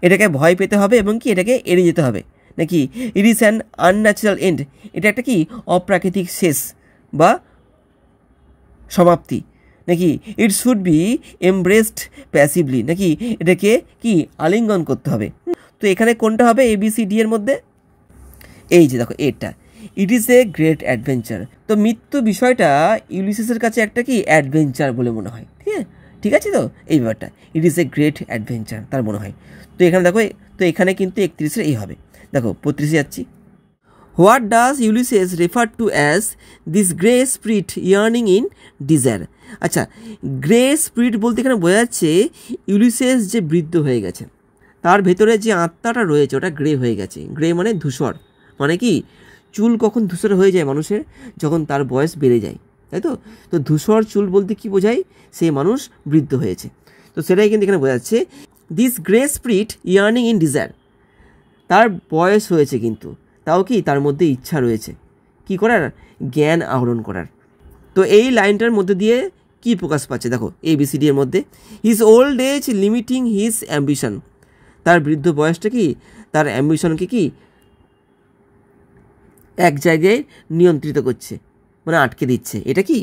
এটাকে ভয় পেতে হবে এবং কি এটাকে এড়িয়ে যেতে হবে নাকি। It is an unnatural end, এটা একটা কি অপ্রাকৃতিক শেষ বা সমাপ্তি নাকি। It should be embraced passively, নাকি এটাকে কি আলিঙ্গন করতে হবে। তো এখানে কোনটা হবে ABCD এর মধ্যে, এই যে দেখো এটা, ইট ইজ এ গ্রেট অ্যাডভেঞ্চার। তো মৃত্যু বিষয়টা ইউলিসেসের কাছে একটা কি অ্যাডভেঞ্চার বলে মনে হয়, ঠিক আছে। তো এই ব্যাপারটা ইট ইজ এ গ্রেট অ্যাডভেঞ্চার তার মনে হয়। তো এখানে দেখো, তো এখানে কিন্তু 31-এর এই হবে। দেখো 35-এ যাচ্ছি। What does Ulysses refer to as this grey spirit earning in desire. আচ্ছা, গ্রে স্পিরিট বলতে এখানে বোঝা যাচ্ছে ইউলিসেস যে বৃদ্ধ হয়ে গেছে, তার ভেতরে যে আত্মাটা রয়েছে ওটা গ্রে হয়ে গেছে। গ্রে মানে ধূসর, মানে কি চুল কখন ধূসর হয়ে যায় মানুষের, যখন তার বয়স বেড়ে যায়, তাই তো। তো ধূসর চুল বলতে কি বোঝায়, সেই মানুষ বৃদ্ধ হয়েছে। তো সেটাই কিন্তু এখানে বোঝা যাচ্ছে this grey spirit earning in desire, তার বয়স হয়েছে কিন্তু তাও কি তার মধ্যে ইচ্ছা রয়েছে কি করার, জ্ঞান আহরণ করার। তো এই লাইনটার মধ্যে দিয়ে কি প্রকাশ পাচ্ছে দেখো ABCD এর মধ্যে। His old age limiting his ambition, তার বৃদ্ধ বয়সটা কি তার অ্যাম্বিশনকে কি এক জায়গায় নিয়ন্ত্রিত করছে, মানে আটকে দিচ্ছে। এটা কি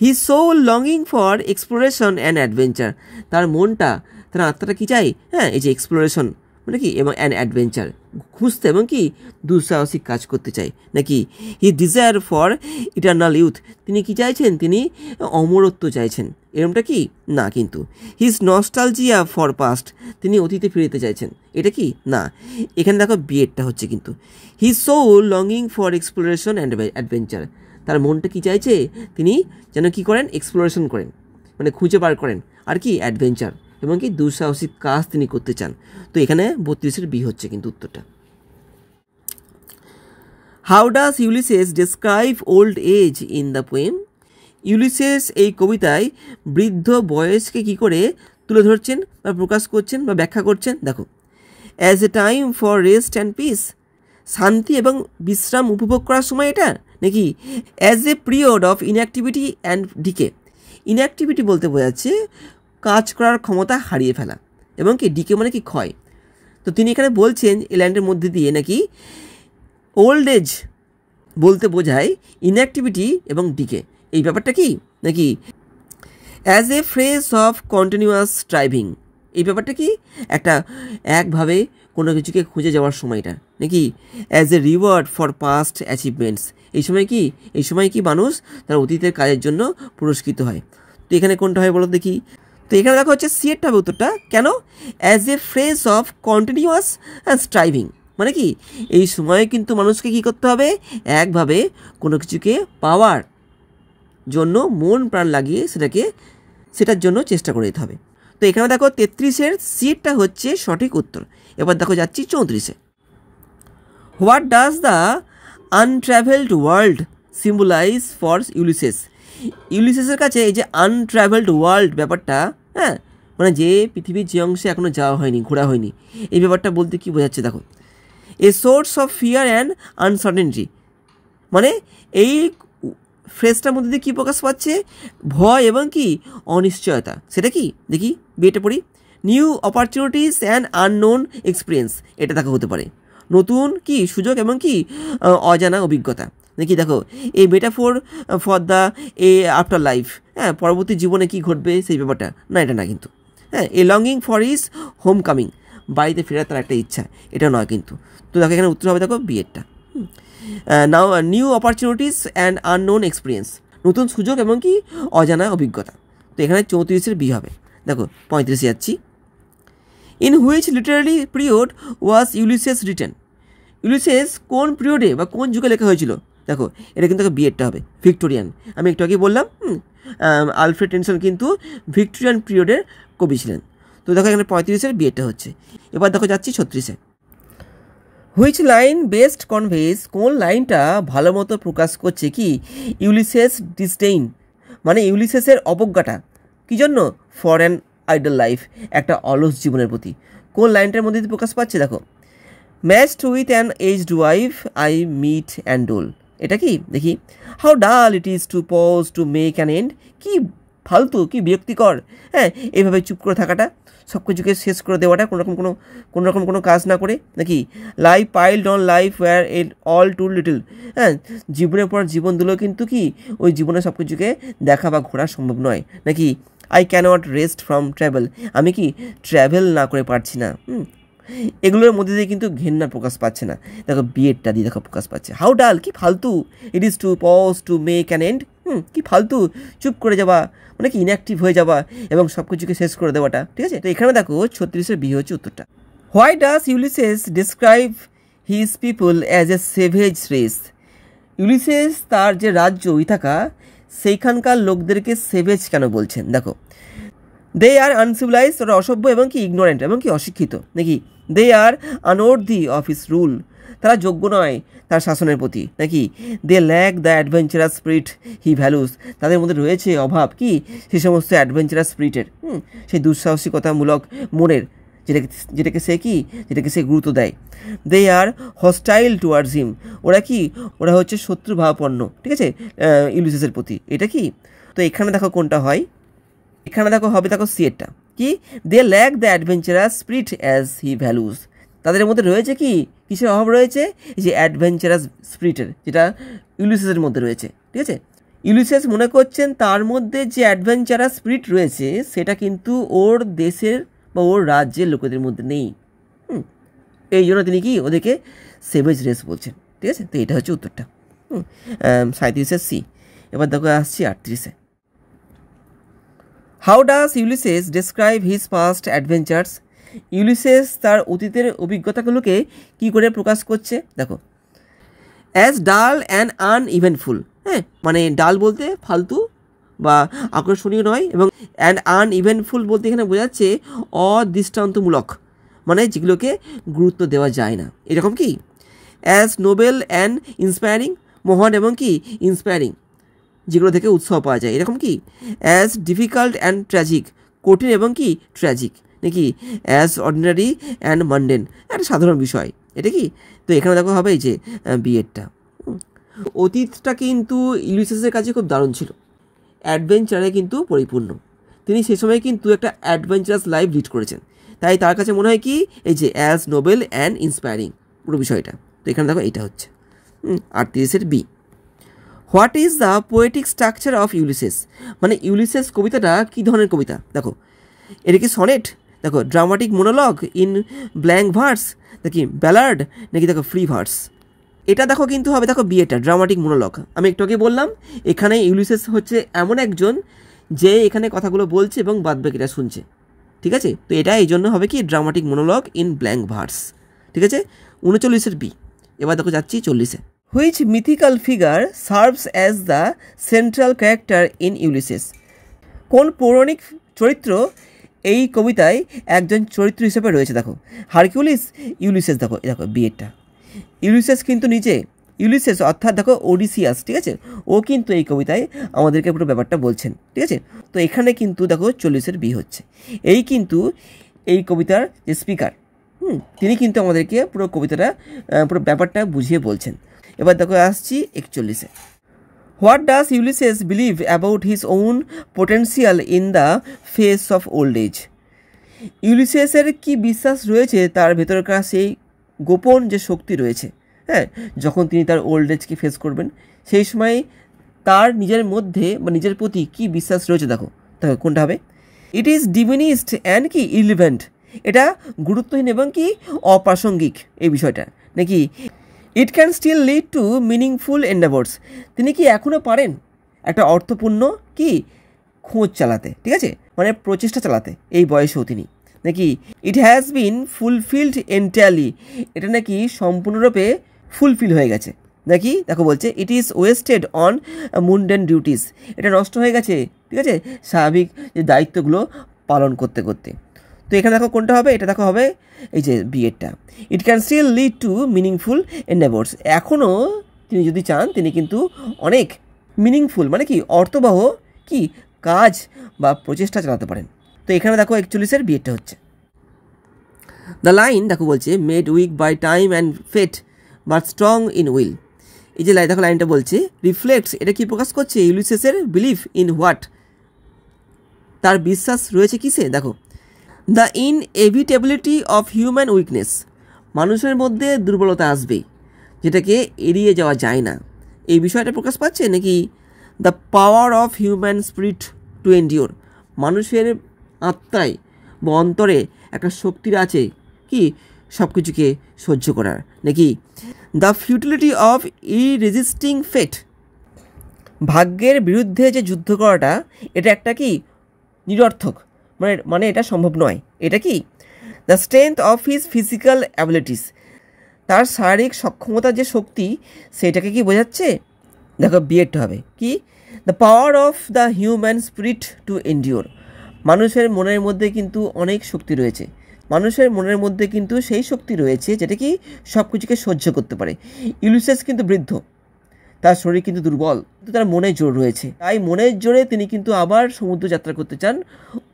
his soul longing for exploration and adventure, তার মনটা তার আত্মাটা কি চাই, হ্যাঁ এই যে এক্সপ্লোরেশন মানে কি এবং অ্যান্ড অ্যাডভেঞ্চার, খুঁজতে এবং কি দুঃসাহসিক কাজ করতে চাই নাকি। He desire for eternal youth, তিনি কি চাইছেন, তিনি অমরত্ব চাইছেন, এরকমটা কি না কিন্তু। হিজ নস্টালজিয়া ফর পাস্ট, তিনি অতীতে ফিরতে চাইছেন, এটা কি না। এখানে দেখো বিয়েরটা হচ্ছে কিন্তু his soul longing for exploration and adventure, তার মনটা কি চাইছে, তিনি যেন কি করেন এক্সপ্লোরেশন করেন, মানে খুঁজে বার করেন, আর কি অ্যাডভেঞ্চার এবং কি দুঃসাহসিক কাজ তিনি করতে চান। তো এখানে 32-এর বি হচ্ছে কিন্তু উত্তরটা। How does Ulysses describe old age in the poem, Ulysses এই কবিতায় বৃদ্ধ বয়সকে কি করে তুলে ধরছেন বা প্রকাশ করছেন বা ব্যাখ্যা করছেন দেখো। As a time for rest and peace, শান্তি এবং বিশ্রাম উপভোগ করার সময় এটা নাকি। As a period of inactivity and decay, inactivity বলতে বোঝাচ্ছে কাজ করার ক্ষমতা হারিয়ে ফেলা এবং কি ডিকে মানে কি ক্ষয়। তো তিনি এখানে বলছেন এই লাইনের মধ্যে দিয়ে নাকি ওল্ড এজ বলতে বোঝায় ইনঅ্যাক্টিভিটি এবং ডিকে, এই ব্যাপারটা কি নাকি। As A phrase of continuous striving, এই ব্যাপারটা কি একটা একভাবে কোনো কিছুকে খুঁজে যাওয়ার সময়টা নাকি, as A reward for past achievements. এই সময় কি মানুষ তার অতীতের কাজের জন্য পুরস্কৃত হয়। তো এখানে কোনটা হয় বলো দেখি। তো এখানে দেখো হচ্ছে সি এরটা হবে উত্তরটা। কেন? As a phrase of continuous striving, মানে কি এই সময়ে কিন্তু মানুষকে কি করতে হবে, একভাবে কোনো কিছুকে পাওয়ার জন্য মন প্রাণ লাগিয়ে সেটার জন্য চেষ্টা করে দিতে হবে। তো এখানে দেখো 33-এর সিটটা হচ্ছে সঠিক উত্তর। এবার দেখো যাচ্ছি 34-এ। What does the untravelled world symbolise for Ulysses. ইউলিসেসের কাছে এই যে আনট্রাভেলড ওয়ার্ল্ড ব্যাপারটা, হ্যাঁ, মানে যে পৃথিবীর যে অংশে এখনও যাওয়া হয়নি, ঘোরা হয়নি, এই ব্যাপারটা বলতে কি বোঝাচ্ছে দেখো, a source of fear and uncertainty, মানে এই ফ্রেজটার মধ্যে দিয়ে কী প্রকাশ পাচ্ছে, ভয় এবং কি অনিশ্চয়তা। সেটা কি দেখি, বিয়েটা পড়ি। New opportunities and unknown experience, এটা দেখো হতে পারে নতুন কি সুযোগ এবং কি অজানা অভিজ্ঞতা নাকি। দেখো এই metaphor for the after life, হ্যাঁ, পরবর্তী জীবনে কি ঘটবে সেই ব্যাপারটা না, এটা না কিন্তু। হ্যাঁ, a longing for his homecoming, বাড়িতে ফেরার তার একটা ইচ্ছা, এটা নয় কিন্তু। তো দেখো এখানে উত্তর হবে দেখো বিয়েরটা। Now new opportunities and unknown experience, নতুন সুযোগ এবং কি অজানা অভিজ্ঞতা। তো এখানে 34-এর বি হবে। দেখো 35-এ যাচ্ছি। In which Literary period was Ulysses written. Ulysses কোন পিরিয়ডে বা কোন যুগে লেখা হয়েছিল? দেখো এটা কিন্তু বিয়েরটা হবে, ভিক্টোরিয়ান। আমি একটু আগে বললাম আলফ্রেড টেনসন কিন্তু ভিক্টোরিয়ান পিরিয়ডের কবি ছিলেন। তো দেখো এখানে 35-এর বিয়েরটা হচ্ছে। এবার দেখো যাচ্ছি 36-এ। হুইচ লাইন বেস্ট কনভেজ, কোন লাইনটা ভালো মতো প্রকাশ করছে কি ইউলিসেস ডিসডেইন, মানে ইউলিসেসের অবজ্ঞাটা কী জন্য, ফর অ্যান আইডল লাইফ, একটা অলস জীবনের প্রতি। কোন লাইনটার মধ্যে দিয়ে প্রকাশ পাচ্ছে দেখো, matched with an aged wife I mete and dole, এটা কি দেখি। How dull it is to pause to make an end, কি ফালতু, কি বিরক্তিকর, হ্যাঁ, এইভাবে চুপ করে থাকাটা, সব কিছুকে শেষ করে দেওয়াটা, কোনো রকম কোনো কাজ না করে নাকি। Life piled on life were it all too little, হ্যাঁ, জীবনের পর জীবন দিল কিন্তু কি ওই জীবনে সব কিছুকে দেখা বা ঘোরা সম্ভব নয় নাকি। I cannot rest from travel, আমি কি ট্রাভেল না করে পারছি না। এগুলোর মধ্যে দিয়ে কিন্তু ঘেন্না প্রকাশ পাচ্ছে না। দেখো বিয়েরটা দিয়ে দেখো প্রকাশ পাচ্ছে। হাউ ডাল, কি ফালতু, it is to pause to make an end, কি ফালতু, চুপ করে যাওয়া, মানে কি ইনঅ্যাক্টিভ হয়ে যাওয়া এবং সব কিছুকে শেষ করে দেওয়াটা, ঠিক আছে। তো এখানে দেখো 36-এর বি হচ্ছে উত্তরটা। Why does Ulysses describe his people as a savage race. Ulysses তার যে রাজ্য ইথাকা, সেইখানকার লোকদেরকে সেভেজ কেন বলছেন দেখো। দে আর আনসিভিলাইজড, ওরা অসভ্য এবং কি ইগনোরেন্ট এবং কি অশিক্ষিত নাকি। They are unworthy of his rule, তারা যোগ্য নয় তার শাসনের প্রতি নাকি। They lack the adventurous spirit he values, তাদের মধ্যে রয়েছে অভাব কি সেই সমস্ত অ্যাডভেঞ্চারাস স্পিরিটের, সেই দুঃসাহসিকতামূলক মনের, যেটাকে সে গুরুত্ব দেয়। দে আর হস্টাইল টুয়ার্ডস হিম, ওরা হচ্ছে শত্রুভাবাপন্ন, ঠিক আছে, ইউলিসেসের প্রতি, এটা কি। তো এখানে দেখো কোনটা হয়, এখানে দেখো হবে দেখো সিয়েরটা কি, they lack the adventurous spirit as he values, তাদের মধ্যে রয়েছে কি কিসের অভাব রয়েছে, যে অ্যাডভেঞ্চারাস স্পিরিটের, যেটা ইউলিসেসের মধ্যে রয়েছে, ঠিক আছে। ইউলিসেস মনে করছেন তার মধ্যে যে অ্যাডভেঞ্চারাস স্পিরিট রয়েছে সেটা কিন্তু ওর দেশের বা ওর রাজ্যের লোকেদের মধ্যে নেই। এই জন্য তিনি কি ওদেরকে সেভেজ রেস বলছেন, ঠিক আছে। তো এটা হচ্ছে উত্তরটা 37-এর সি। এবার দেখো আসছি 38-এ। How does Ulysses describe his past adventures. Ulysses তার অতীতের অভিজ্ঞতাগুলোকে কি করে প্রকাশ করছে দেখো, অ্যাজ ডাল অ্যান্ড আনইভেন্টফুল, হ্যাঁ, মানে ডাল বলতে ফালতু বা আকর্ষণীয় নয়, এবং অ্যান্ড আনইভেন্টফুল বলতে এখানে বোঝাচ্ছে অদৃষ্টান্তমূলক, মানে যেগুলোকে গুরুত্ব দেওয়া যায় না, এরকম কি। অ্যাজ নোবেল অ্যান্ড ইন্সপায়ারিং, মহান এবং কি ইন্সপায়ারিং, যেগুলো থেকে উৎসাহ পাওয়া যায়, এরকম কি। অ্যাজ ডিফিকাল্ট অ্যান্ড ট্র্যাজিক, কঠিন এবং কি ট্র্যাজিক নাকি। অ্যাজ অর্ডিনারি অ্যান্ড মান্ডেন, একটা সাধারণ বিষয়, এটা কি। তো এখানে দেখো হবে এই যে বিয়েরটা। অতীতটা কিন্তু ইউলিসেসের কাছে খুব দারুণ ছিল, অ্যাডভেঞ্চারে কিন্তু পরিপূর্ণ। তিনি সে সময় কিন্তু একটা অ্যাডভেঞ্চারাস লাইফ লিড করেছেন, তাই তার কাছে মনে হয় কি এই যে অ্যাজ নোবেল অ্যান্ড ইন্সপায়ারিং পুরো বিষয়টা। তো এখানে দেখো এটা হচ্ছে 38-এর B. What is the poetic structure of Ulysses, মানে ইউলিসেস কবিতাটা কী ধরনের কবিতা দেখো। এটা কি সনেট, দেখো dramatic monologue in blank verse নাকি ব্যালার্ড নাকি দেখো ফ্রি ভার্স, এটা দেখো কিন্তু হবে দেখো বিয়েটা ড্রামাটিক মোনোলগ। আমি একটু আগে বললাম এখানে ইউলিসেস হচ্ছে এমন একজন যে এখানে কথাগুলো বলছে এবং বাদবাকিটা শুনছে, ঠিক আছে। তো এটা এই জন্য হবে কি dramatic monologue in blank verse, ঠিক আছে। 39-এর বি। এবার দেখো যাচ্ছি 40-এ। Which mythical figure serves as the central character in Ulysses, কোন পৌরাণিক চরিত্র এই কবিতায় একজন চরিত্র হিসেবে রয়েছে? দেখো হারকিউলিস, ইউলিসেস। দেখো দেখো বিয়েটা ইউলিসেস কিন্তু নিচে ইউলিসেস অর্থাৎ দেখো ওডিসিয়াস, ঠিক আছে, ও কিন্তু এই কবিতায় আমাদেরকে পুরো ব্যাপারটা বলছেন, ঠিক আছে। তো এখানে কিন্তু দেখো 40-এর বি হচ্ছে, এই কিন্তু এই কবিতার যে স্পিকার তিনি কিন্তু আমাদেরকে পুরো কবিতাটা পুরো ব্যাপারটা বুঝিয়ে বলছেন। এবার দেখো আসছি 41-এ। What does Ulysses believe about his own potential in the face of old age, ইউলিসেসের কি বিশ্বাস রয়েছে তার ভেতরকার সেই গোপন যে শক্তি রয়েছে, হ্যাঁ, যখন তিনি তার ওল্ড এজকে ফেস করবেন সেই সময় তার নিজের মধ্যে বা নিজের প্রতি কি বিশ্বাস রয়েছে। দেখো দেখো কোনটা হবে? ইট ইজ ডিমিনিসড অ্যান্ড কি ইররিলেভেন্ট, এটা গুরুত্বহীন এবং কি অপ্রাসঙ্গিক এই বিষয়টা, নাকি it can still lead to meaningful endeavours, তিনি কি এখনও পারেন একটা অর্থপূর্ণ কি খোঁজ চালাতে, ঠিক আছে, মানে প্রচেষ্টা চালাতে এই বয়সেও তিনি, নাকি it has been fulfilled entirely, এটা নাকি সম্পূর্ণরূপে ফুলফিল হয়ে গেছে, নাকি দেখো বলছে it is wasted on mundane duties, এটা নষ্ট হয়ে গেছে, ঠিক আছে, স্বাভাবিক যে দায়িত্বগুলো পালন করতে করতে। তো এখানে দেখো কোনটা হবে? এটা দেখো হবে এই যে বিয়েরটা, it can still lead to meaningful endeavours, এখনও তিনি যদি চান তিনি কিন্তু অনেক মিনিংফুল মানে কি অর্থবহ কি কাজ বা প্রচেষ্টা চালাতে পারেন। তো এখানে দেখো 41-এর বিয়েরটা হচ্ছে। দ্য লাইন দেখো বলছে made weak by time and fate but strong in will, এই যে দেখো লাইনটা বলছে রিফ্লেক্টস, এটা কি প্রকাশ করছে? ইউলিসেসের বিলিফ ইন হোয়াট, তার বিশ্বাস রয়েছে কিসে? দেখো the inevitability of human weakness, মানুষের মধ্যে দুর্বলতা আসবেই, যেটাকে এড়িয়ে যাওয়া যায় না, এই বিষয়টা প্রকাশ পাচ্ছে, নাকি the power of human spirit to endure, মানুষের আত্মায় বা অন্তরে একটা শক্তি আছে কি সব কিছুকে সহ্য করার, নাকি দ্য ফিউটিলিটি অফ ইরেজিস্টিং ফেট, ভাগ্যের বিরুদ্ধে যে যুদ্ধ করাটা এটা একটা কি নিরর্থক, মানে এটা সম্ভব নয়, এটা কি the strength of his physical abilities, তার শারীরিক সক্ষমতার যে শক্তি সেটাকে কি বোঝাচ্ছে? দেখো বিয়েরটা হবে কি the power of the human spirit to endure, মানুষের মনের মধ্যে কিন্তু অনেক শক্তি রয়েছে, মানুষের মনের মধ্যে কিন্তু সেই শক্তি রয়েছে যেটা কি সব কিছুকে সহ্য করতে পারে। ইউলিসেস কিন্তু বৃদ্ধ, তার শরীর কিন্তু দুর্বল, কিন্তু তার মনে জোর রয়েছে, তাই মনের জোরে তিনি কিন্তু আবার সমুদ্র যাত্রা করতে চান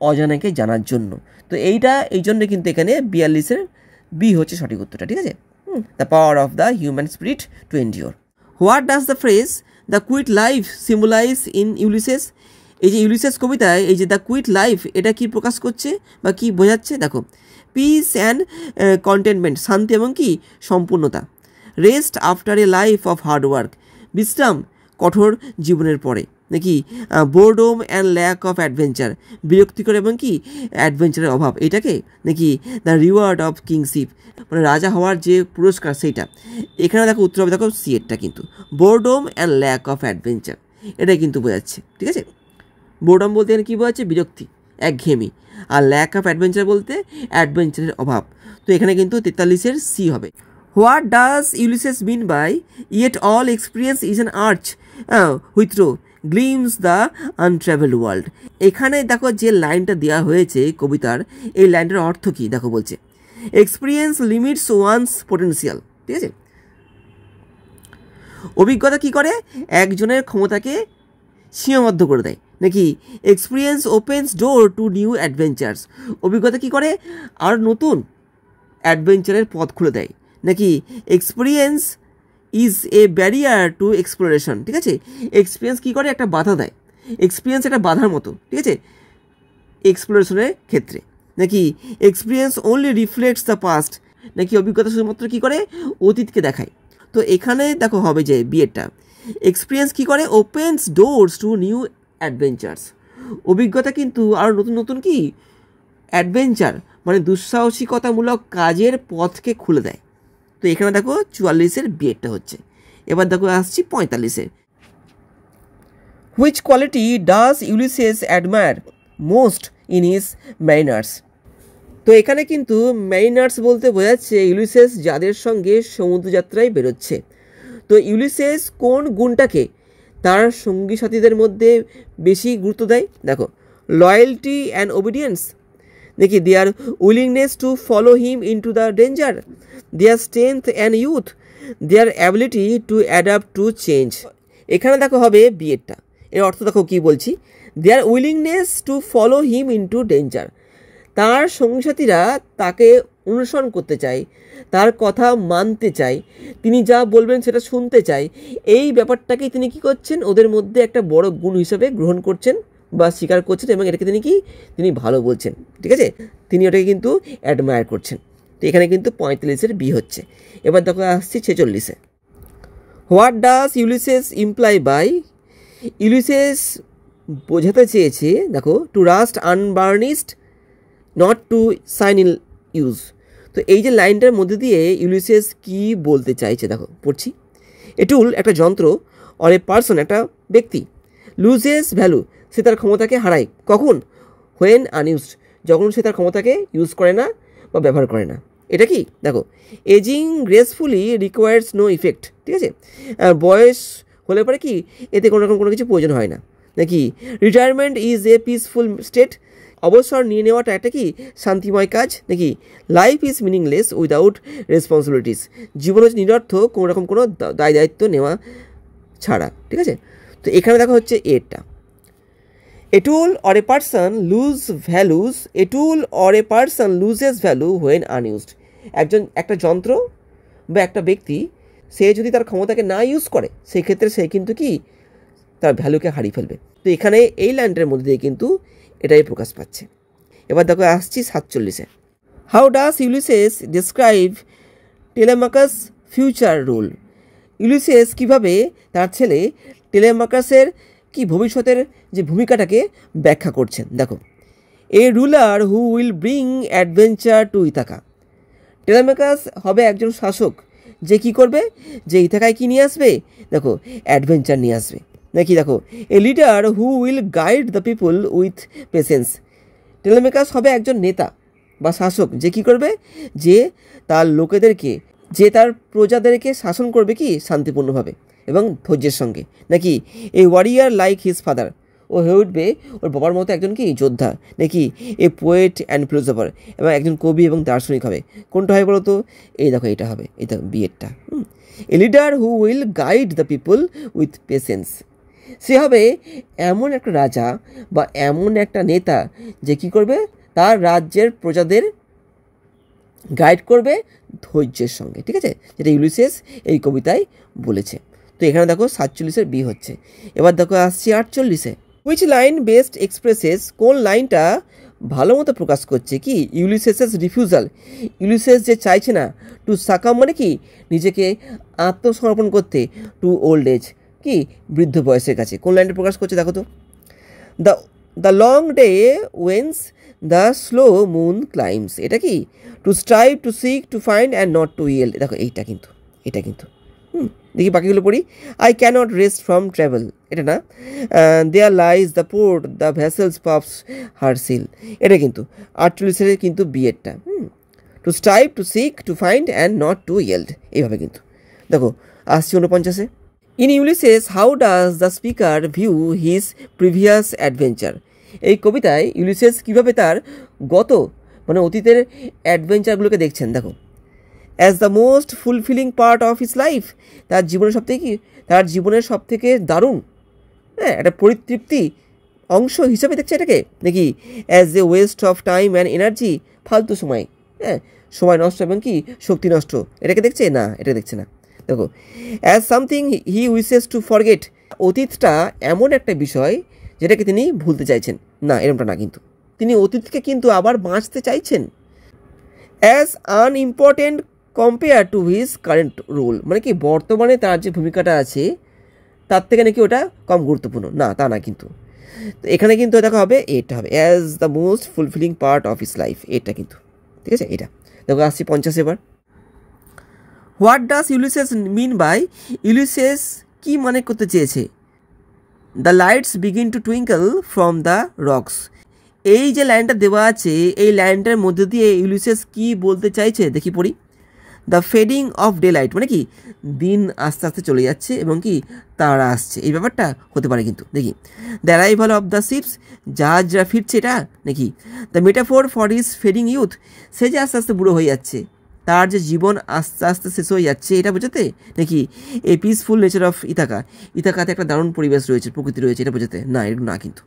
অজানাকে জানার জন্য। তো এইটা এই জন্য কিন্তু এখানে 42-এর বি হচ্ছে সঠিক উত্তরটা, ঠিক আছে। The power of the human spirit to endure. What does the phrase the quiet life symbolise in Ulysses, এই যে ইউলিসেস কবিতায় এই যে দ্য কুইট লাইফ এটা কি প্রকাশ করছে বা কি বোঝাচ্ছে? দেখো পিস অ্যান্ড কন্টেনমেন্ট, শান্তি এবং কি সম্পূর্ণতা, rest after a life of hard work, বিশ্রাম কঠোর জীবনের পরে, নাকি boredom and lack of adventure, বিরক্তিকর এবং কি অ্যাডভেঞ্চারের অভাব, এটাকে নাকি দ্য রিওয়ার্ড অফ কিংশিপ, মানে রাজা হওয়ার যে পুরস্কার সেইটা। এখানে দেখো উত্তর হবে দেখো সি এরটা কিন্তু boredom and lack of adventure, এটাই কিন্তু বোঝাচ্ছে, ঠিক আছে। বোরডম বলতে এখানে কী বোঝাচ্ছে? বিরক্তি, একঘেয়েমি, আর ল্যাক অফ অ্যাডভেঞ্চার বলতে অ্যাডভেঞ্চারের অভাব। তো এখানে কিন্তু 43-এর সি হবে। What does Ulysses mean by yet all experience is an arch wherethrough gleams the untravelled world, এখানে দেখো যে লাইনটা দেওয়া হয়েছে কবিতার, এই লাইনটার অর্থ কী দেখো বলছে এক্সপিরিয়েন্স লিমিটস ওয়ান্স পোটেন্সিয়াল, ঠিক আছে। অভিজ্ঞতা কি করে? একজনের ক্ষমতাকে সীমাবদ্ধ করে দেয়, নাকি experience opens door to new adventures, অভিজ্ঞতা কি করে আর নতুন অ্যাডভেঞ্চারের পথ খুলে দেয়, নাকি experience is a barrier two exploration, ঠিক আছে। এক্সপিরিয়েন্স কী করে? একটা বাধা দেয়, এক্সপিরিয়েন্স একটা বাধার মতো, ঠিক আছে, এক্সপ্লোরেশনের ক্ষেত্রে, নাকি experience only reflects the past, নাকি অভিজ্ঞতা শুধুমাত্র কী করে? অতীতকে দেখায়। তো এখানে দেখো হবে যে বিয়েরটা এক্সপিরিয়েন্স কী করে? Opens doors two new adventures, অভিজ্ঞতা কিন্তু আরও নতুন নতুন কি অ্যাডভেঞ্চার মানে দুঃসাহসিকতামূলক কাজের পথকে খুলে দেয়। তো এখানে দেখো 44-এর বিয়েটা হচ্ছে। এবার দেখো আসছি 45-এর। Which quality does Ulysses admire most in his mariners? তো এখানে কিন্তু ম্যারিনার্স বলতে বোঝাচ্ছে ইউলিসেস যাদের সঙ্গে সমুদ্রযাত্রায় বেরোচ্ছে। তো ইউলিসেস কোন গুণটাকে তার সঙ্গী সাথীদের মধ্যে বেশি গুরুত্ব দেয়? দেখো, লয়্যালটি অ্যান্ড ওবিডিয়েন্স, দেখি their willingness to follow him into the danger, their strength and youth, their ability to adapt to change. এখানে দেখো হবে বিয়েরটা, এর অর্থ দেখো কী বলছি, their willingness to follow him into danger, তার সঙ্গী সাথীরা তাকে অনুসরণ করতে চায়, তার কথা মানতে চায়, তিনি যা বলবেন সেটা শুনতে চায়। এই ব্যাপারটাকেই তিনি কী করছেন, ওদের মধ্যে একটা বড় গুণ হিসেবে গ্রহণ করছেন বা স্বীকার করছেন, এবং এটাকে তিনি ভালো বলছেন। ঠিক আছে, তিনি ওটাকে কিন্তু অ্যাডমায়ার করছেন। তো এখানে কিন্তু 45-এর বি হচ্ছে। এবার দেখো আসছি 46-এ। What does Ulysses imply by? Ulysses বোঝাতে চেয়েছে, দেখো, to rust unburnished, not to shine in use. তো এই যে লাইনটার মধ্যে দিয়ে ইউলিসেস কি বলতে চাইছে দেখো, পড়ছি। এ টুল একটা যন্ত্র, অর এ পার্সন একটা ব্যক্তি, লুজেস ভ্যালু, সে তার ক্ষমতাকে হারায় কখন? হোয়েন আনইউজড, যখন সে তার ক্ষমতাকে ইউজ করে না বা ব্যবহার করে না। এটা কি দেখো, ageing gracefully requires no effect. ঠিক আছে, বয়স হলে পরে কি এতে কোনো রকম কোনো কিছু প্রয়োজন হয় না। নাকি retirement is a peaceful state, অবসর নিয়ে নেওয়াটা একটা কি শান্তিময় কাজ। নাকি life is meaningless without responsibilities, জীবন হচ্ছে নিরর্থক কোনো রকম কোনো দায় দায়িত্ব নেওয়া ছাড়া। ঠিক আছে, তো এখানে দেখা হচ্ছে এরটা, a tool or a person lose values, a tool or a person loses value when unused. একটা যন্ত্র বা একটা ব্যক্তি সে যদি তার ক্ষমতাকে না ইউজ করে সেই ক্ষেত্রে সে কিন্তু কি তার ভ্যালুকে হারিয়ে ফেলবে। তো এখানে এই লাইনটার মধ্যে দিয়ে কিন্তু এটাই প্রকাশ পাচ্ছে। এবার দেখো আসছি 47-এ। How does Ulysses describe Telemachus future role? Ulysses কীভাবে তার ছেলে টেলেমাকাসের কি ভবিষ্যতের যে ভূমিকাটাকে ব্যাখ্যা করছেন? দেখো, a ruler who will bring adventure to Ithaca. Telemachus হবে একজন শাসক যে কি করবে, যে ইথাকায় কি নিয়ে আসবে? দেখো, অ্যাডভেঞ্চার নিয়ে আসবে। নাকি দেখো, a leader who will guide the people with patience. Telemachus হবে একজন নেতা বা শাসক যে কি করবে, যে তার লোকেদেরকে, যে তার প্রজাদেরকে শাসন করবে কি শান্তিপূর্ণভাবে এবং ধৈর্যের সঙ্গে। নাকি এ ওয়ারিয়ার লাইক হিজ ফাদার, ও হয়ে উঠবে ওর বাবার মতো একজন কি যোদ্ধা। নাকি এ পোয়েট অ্যান্ড ফিলোসফার, এবং একজন কবি এবং দার্শনিক হবে। কোনটা হয় বলো তো? এই দেখো, এটা হবে, এই দেখো বিয়েরটা। A leader who will guide the people with patience, সে হবে এমন একটা রাজা বা এমন একটা নেতা যে কি করবে, তার রাজ্যের প্রজাদের গাইড করবে ধৈর্যের সঙ্গে। ঠিক আছে, যেটা ইউলিসেস এই কবিতায় বলেছে। তো এখানে দেখো 47-এর বি হচ্ছে। এবার দেখো আসছি 48-এ। হুইচ লাইন বেস্ট এক্সপ্রেসেস, কোন লাইনটা ভালো মতো প্রকাশ করছে কি ইউলিসেসেস রিফিউজাল, ইউলিসেস যে চাইছে না টু সাকাম, মানে কি নিজেকে আত্মসমর্পণ করতে, টু ওল্ড এজ, কি বৃদ্ধ বয়সের কাছে। কোন লাইনটা প্রকাশ করছে দেখো তো, the long day wanes, the slow moon climbs. এটা কি to strive, to seek, to find and not to yield. দেখো এইটা কিন্তু, এটা কিন্তু দেখি বাকিগুলো পড়ি। I cannot rest from travel, এটা না। There lies the port, the vessels puffs her sail, এটা কিন্তু 48-এর কিন্তু বিয়েরটা। To strive, to seek, to find and not to yield, এইভাবে কিন্তু। দেখো আসছি 49-এ। In Ulysses how does the speaker view his previous adventure. এই কবিতায় ইউলিসেস কীভাবে তার গত মানে অতীতের অ্যাডভেঞ্চারগুলোকে দেখছেন? দেখো, as the most fulfilling part of his life, তার জীবনের সব থেকে দারুণ একটা পরিতৃপ্তি অংশ হিসাবে দেখছে এটাকে। নাকি as A West of time and energy, ফালতু সময়, সময় নষ্ট এবং কি শক্তি নষ্ট, এটাকে দেখছে না, এটা দেখছে না। দেখো, as something he wishes to forget, অতীতটা এমন একটা বিষয় যেটাকে তিনি ভুলতে চাইছেন না, এরকমটা না, কিন্তু তিনি অতীতকে কিন্তু আবার বাঁচতে চাইছেন। As unimportant compare to his current role, মানে কি বর্তমানে তার যে ভূমিকাটা আছে তার থেকে নাকি ওটা কম গুরুত্বপূর্ণ না, তা না কিন্তু। তো এখানে কিন্তু দেখা হবে, এটা হবে as the most fulfilling part of his life, এটা কিন্তু। ঠিক আছে, এটা দেখো আসছি 50 এবার। What does Ulysses mean by, Ulysses কি মনে করতে চেয়েছে? The lights begin to twinkle from the rocks. এই যে লাইনটা দেওয়া আছে, এই লাইনটার মধ্যে দিয়ে ইউলিসেস কি বলতে চাইছে দেখি পড়ি। The fading off day light মানে কি, দিন আস্তে আস্তে চলে যাচ্ছে এবং কি তারা আসছে, এই ব্যাপারটা হতে পারে কিন্তু। দেখি the arrival of the ships, জাহাজরা ফিরছে, এটা নাকি the metaphor for his fading youth, সে যে আস্তে আস্তে বুড়ো হয়ে যাচ্ছে, তার যে জীবন আস্তে আস্তে শেষ হয়ে যাচ্ছে, এটা বোঝাতে নাকি এই পিসফুল নেচার অফ ইথাকা, ইথাকাতে একটা দারুণ পরিবেশ রয়েছে, প্রকৃতি রয়েছে, এটা বোঝাতে না, এরকম না কিন্তু।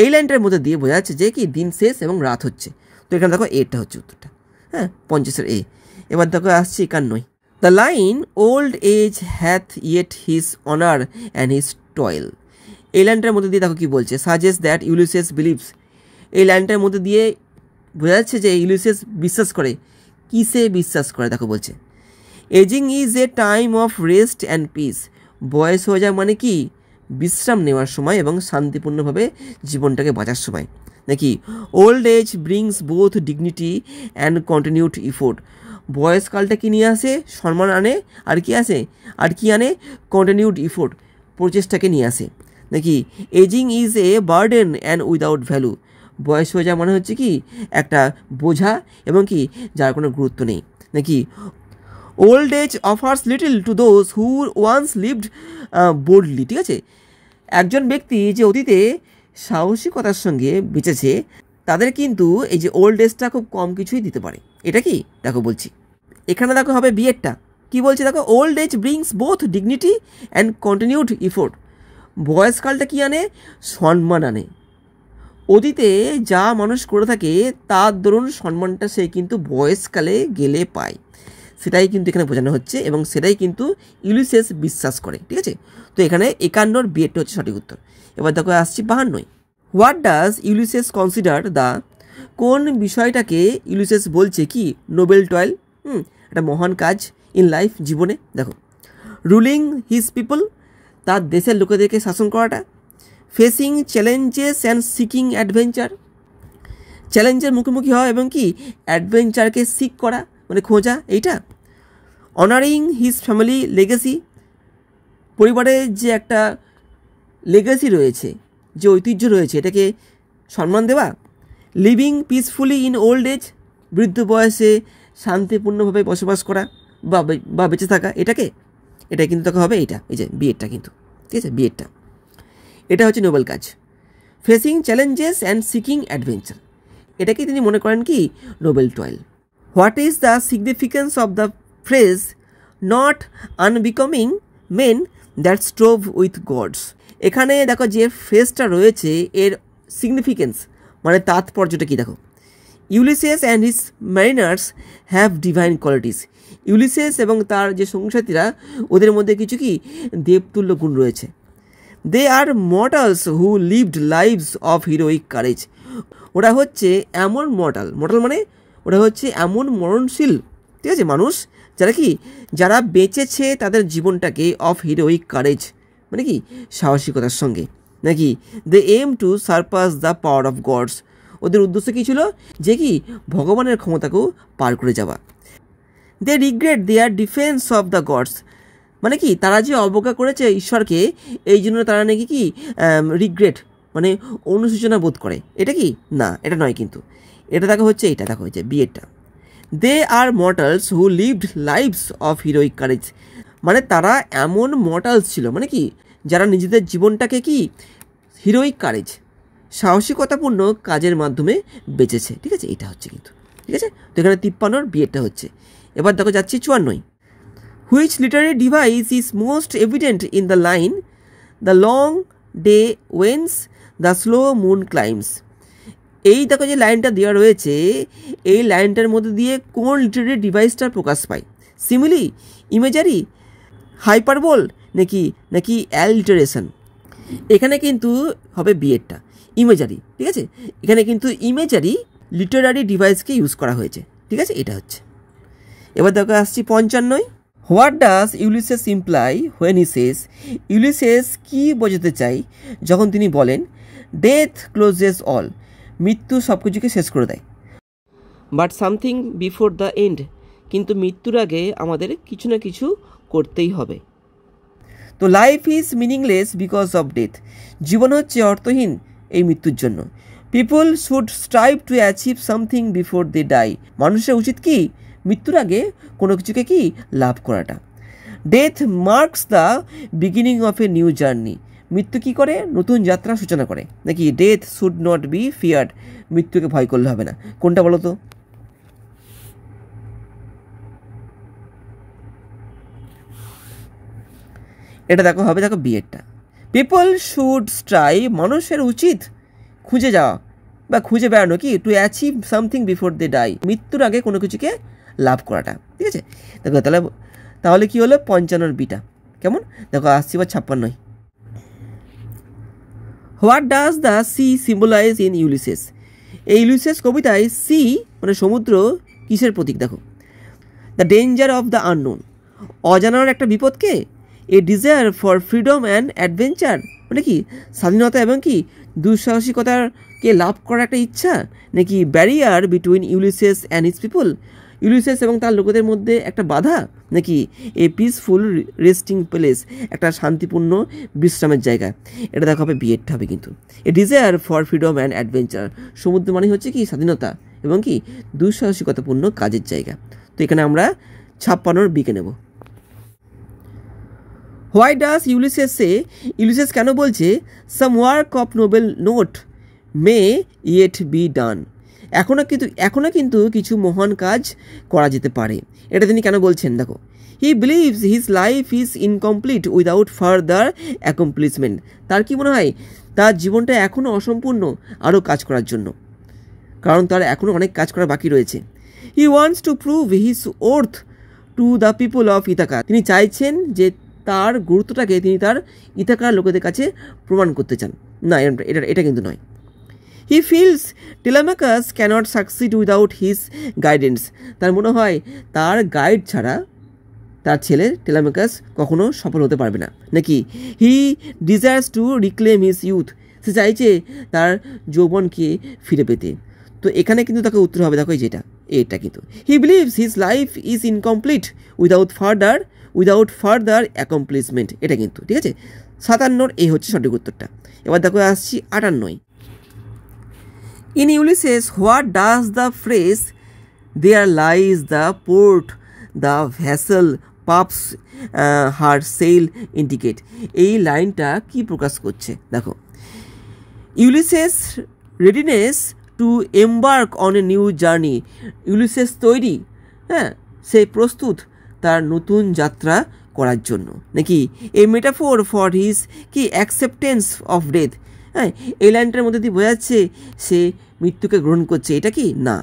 এই লাইনটার মধ্যে দিয়ে বোঝা যাচ্ছে যে কি দিন শেষ এবং রাত হচ্ছে। তো এখানে দেখো এটা হচ্ছে উত্তরটা, হ্যাঁ 50-এর এ। এবার দেখো আসছি 51। The line old age hath yet his honour and his toil, এই লাইনটার মধ্যে দিয়ে দেখো কি বলছে, সাজেস্ট দ্যাট ইউলিসেস বিলিভস, এই লাইনটার মধ্যে দিয়ে বোঝা যাচ্ছে যে ইউলিসেস বিশ্বাস করে, কিসে বিশ্বাস করে দেখো বলছে, ageing is a time of rest and peace, বয়স হয়ে যাওয়া মানে কি বিশ্রাম নেওয়ার সময় এবং শান্তিপূর্ণভাবে জীবনটাকে বাঁচার সময়, নাকি old age brings both dignity and continued effort, বয়সকালটা কি নিয়ে আসে, সম্মান আনে, আর কি আসে, আর কি আনে, কন্টিনিউড ইফোর্ট, প্রচেষ্টাকে নিয়ে আসে, নাকি ageing is a burden and without value, বয়স হয়ে যাওয়া মানে হচ্ছে কি একটা বোঝা এবং কি যার কোনো গুরুত্ব নেই, নাকি old age offers little to those who once lived boldly, ঠিক আছে, একজন ব্যক্তি যে অতীতে সাহসিকতার সঙ্গে বেঁচেছে, তাদের কিন্তু এই যে ওল্ড এজটা খুব কম কিছুই দিতে পারে, এটা কি দেখো বলছি। এখানে দেখো হবে বিয়েরটা কি বলছে, দেখো old age brings both dignity and continued effort, বয়সকালটা কি আনে, সম্মান আনে, অতীতে যা মানুষ করে থাকে তার দরুন সম্মানটা সে কিন্তু বয়সকালে গেলে পায়, সেটাই কিন্তু এখানে বোঝানো হচ্ছে এবং সেটাই কিন্তু ইউলিসেস বিশ্বাস করে, ঠিক আছে। তো এখানে 51 বিয়েরটা হচ্ছে সঠিক উত্তর। এবার দেখো আসছি 52। What does Ulysses consider the, কোন বিষয়টাকে ইউলিসেস বলছে কি নোবেল টয়েল, একটা মহান কাজ ইন লাইফ, জীবনে, দেখো রুলিং হিজ পিপল, তার দেশের লোকেদেরকে শাসন করাটা, facing challenges and seeking adventure, চ্যালেঞ্জের মুখোমুখি হওয়া এবং কি অ্যাডভেঞ্চারকে সিক করা মানে খোঁজা, এইটা অনারিং হিজ ফ্যামিলি লেগেসি, পরিবারের যে একটা লেগেসি রয়েছে, যে ঐতিহ্য রয়েছে, এটাকে সম্মান দেওয়া, living peacefully in old age, বৃদ্ধ বয়সে শান্তিপূর্ণভাবে বসবাস করা বা বেঁচে থাকা, এটা কিন্তু দেখা হবে এইটা, এই যে বিয়েরটা কিন্তু, ঠিক আছে, বিয়েরটা এটা হচ্ছে নোবেল কাজ, facing challenges and seeking adventure, এটাকে তিনি মনে করেন কি noble toil. What is the significance of the phrase not unbecoming men that strove with gods, এখানে দেখো যে ফ্রেজটা রয়েছে এর সিগনিফিকেন্স মানে তাৎপর্যটা কি দেখো, Ulysses and his Mariners have divine qualities, Ulysses এবং তার যে সঙ্গীসাথীরা ওদের মধ্যে কিছু কি দেবতুল্য গুণ রয়েছে, they are mortals who lived lives of heroic courage, ওরা হচ্ছে এমন মর্টাল মানে ওরা হচ্ছে এমন মরণশীল, ঠিক আছে, মানুষ যারা বেঁচেছে তাদের জীবনটাকে অফ হিরোইক কারেজ মানে কি সাহসিকতার সঙ্গে, নাকি they aim to surpass the power of gods, ওদের উদ্দেশ্য কী ছিল যে কি ভগবানের ক্ষমতাকেও পার করে যাওয়া, they regret their defence of the gods, মানে কি তারা যে অবজ্ঞা করেছে ঈশ্বরকে, এই জন্য তারা নাকি কি রিগ্রেট মানে অনুশোচনা বোধ করে, এটা কি না, এটা নয় কিন্তু, এটা দেখা হচ্ছে এইটা দেখো হচ্ছে বিয়েরটা, they are mortals who lived lives of heroic courage, মানে তারা এমন মর্টালস ছিল মানে কি যারা নিজেদের জীবনটাকে কি হিরোইক কারেজ সাহসিকতাপূর্ণ কাজের মাধ্যমে বেঁচেছে, ঠিক আছে, এটা হচ্ছে কিন্তু, ঠিক আছে। তো এখানে 53 বিয়েরটা হচ্ছে। এবার দেখো যাচ্ছি 54। Which literary device is most evident in the line the long day wanes the slow moon climbs, এই দেখো যে লাইনটা দেওয়া রয়েছে, এই লাইনটার মধ্যে দিয়ে কোন লিটারি ডিভাইসটার প্রকাশ পায়, সিমিলি, ইমেজারি, হাইপারবোল নাকি অ্যালিটারেশন, এখানে কিন্তু হবে বিয়েরটা ইমেজারি, ঠিক আছে, এখানে কিন্তু ইমেজারি লিটারারি ডিভাইসকে ইউজ করা হয়েছে, ঠিক আছে, এটা হচ্ছে। এবার দেখো আসছি 55। What does Ulysses imply when he says, Ulysses কি বোঝাতে চাই যখন তিনি বলেন ডেথ ক্লোজেস অল, মৃত্যু সব কিছুকে শেষ করে দেয়, but something before the end, কিন্তু মৃত্যুর আগে আমাদের কিছু না কিছু করতেই হবে। তো life is meaningless because of death, জীবন হচ্ছে অর্থহীন এই মৃত্যুর জন্য। People should strive to achieve something before they die, মানুষের উচিত কি মৃত্যুর আগে কোনো কিছুকে কি লাভ করাটা। Death marks the beginning of a new journey, মৃত্যু কী করে নতুন যাত্রার সূচনা করে নাকি। Death should not be feared, মৃত্যুকে ভয় করলে হবে না। কোনটা বলো তো? এটা দেখো হবে, দেখো বিয়েরটা। পিপল শুড স্ট্রাইভ, মানুষের উচিত খুঁজে যাওয়া বা খুঁজে বেড়ানো কি to achieve something before they die, মৃত্যুর আগে কোনো কিছুকে লাভ করাটা। ঠিক আছে, দেখো তাহলে কি হলো 55 বিটা। কেমন দেখো, আসছি বা 56। What does the sea symbolise in Ulysses, এই ইউলিসেস কবিতায় সি মানে সমুদ্র কিসের প্রতীক? দেখো, the danger of the unknown, অজানার একটা বিপদকে। A desire for freedom and adventure, মানে কি স্বাধীনতা এবং কি দুঃসাহসিকতাকে লাভ করার একটা ইচ্ছা, নাকি barrier between Ulysses and his people, Ulysses এবং তার লোকেদের মধ্যে একটা বাধা, নাকি এ পিসফুল রেস্টিং প্লেস, একটা শান্তিপূর্ণ বিশ্রামের জায়গা। এটা দেখা হবে বিয়েরটা হবে কিন্তু। A desire for freedom and adventure, সমুদ্র মানে হচ্ছে কি স্বাধীনতা এবং কি দুঃসাহসিকতাপূর্ণ কাজের জায়গা। তো এখানে আমরা 56 বিকে নেব। Why does Ulysses say, Ulysses কেন বলছে সাম work of Nobel note May yet be done, এখনও কিন্তু কিছু মহান কাজ করা যেতে পারে। এটা তিনি কেন বলছেন? দেখো, হি believes his life is incomplete without further accomplishment, তার কি মনে হয় তার জীবনটা এখনও অসম্পূর্ণ আরও কাজ করার জন্য, কারণ তার এখনও অনেক কাজ করা বাকি রয়েছে। He wants to prove his worth to the people of Ithaca, তিনি চাইছেন যে তার গুরুত্বটাকে তিনি তার ইথাকার লোকেদের কাছে প্রমাণ করতে চান। না, এটা কিন্তু নয়। He feels Telemachus cannot succeed without his guidance, তার মনে হয় তার গাইড ছাড়া তার ছেলে টেলেমাকাস কখনো সফল হতে পারবে না, নাকি he desires to reclaim his youth, সে চাইছে তার যৌবনকে ফিরে পেতে। তো এখানে কিন্তু তাকে উত্তর হবে, দেখো যেটা এটা কিন্তু হি believes his life is incomplete without further accomplishment, এটা কিন্তু ঠিক আছে। 57 এই হচ্ছে সঠিক উত্তরটা। এবার দেখো আসছি 58। In Ulysses what does the phrase there lies the port the vessel puffs her sell indicate, এই লাইনটা কি প্রকাশ করছে? দেখো, Ulysses readiness to embark on a new journey, Ulysses তৈরি, হ্যাঁ সে প্রস্তুত তার নতুন যাত্রা করার জন্য, নাকি এ মেটাফোর ফর হিজ কি অ্যাকসেপ্টেন্স অফ ডেথ, হ্যাঁ এই লাইনটার মধ্যে দিয়ে বোঝাচ্ছে সে মৃত্যুকে গ্রহণ করছে, এটা কি না।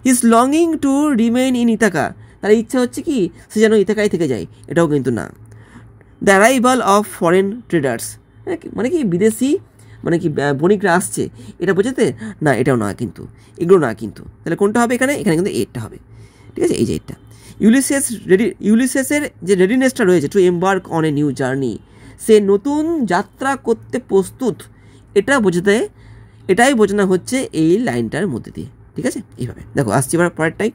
His longing to remain in Ithaca, তার ইচ্ছা হচ্ছে কি সে যেন ইথাকায় থেকে যায়, এটাও কিন্তু না। The arrival of foreign traders, মানে কি বিদেশি মানে কি বণিকরা আসছে, এটা বোঝাতে না, এটাও না কিন্তু, এগুলো না কিন্তু। তাহলে কোনটা হবে এখানে? এখানে কিন্তু এটা হবে, ঠিক আছে, এই যে এটা। ইউলিসেসের যে রেডিনেসটা রয়েছে to embark on a new journey, সে নতুন যাত্রা করতে প্রস্তুত, এটাই বোঝানো হচ্ছে এই লাইনটার মধ্যে দিয়ে, ঠিক আছে। এইভাবে দেখো, আসছি এবার পরেরটাই।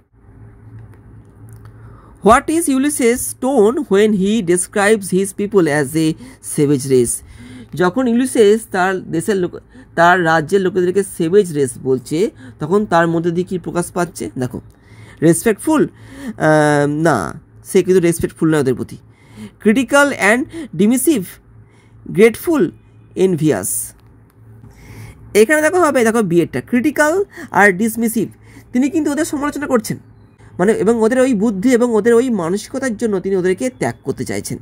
What is Ulysses tone when he describes his people as a savage race, যখন ইউলিসেস তার রাজ্যের লোকেদেরকে সেভেজ রেস বলছে, তখন তার মধ্যে দিয়ে কি প্রকাশ পাচ্ছে? দেখো, রেসপেক্টফুল না, সে কিন্তু রেসপেক্টফুল না ওদের প্রতি। Critical and dismissive, grateful, envious. এখানে দেখো হবে, দেখো বিয়েরটা ক্রিটিক্যাল আর ডিসমিসিভ, তিনি কিন্তু ওদের সমালোচনা করছেন, মানে এবং ওদের ওই বুদ্ধি এবং ওদের ওই মানসিকতার জন্য তিনি ওদেরকে ত্যাগ করতে চাইছেন।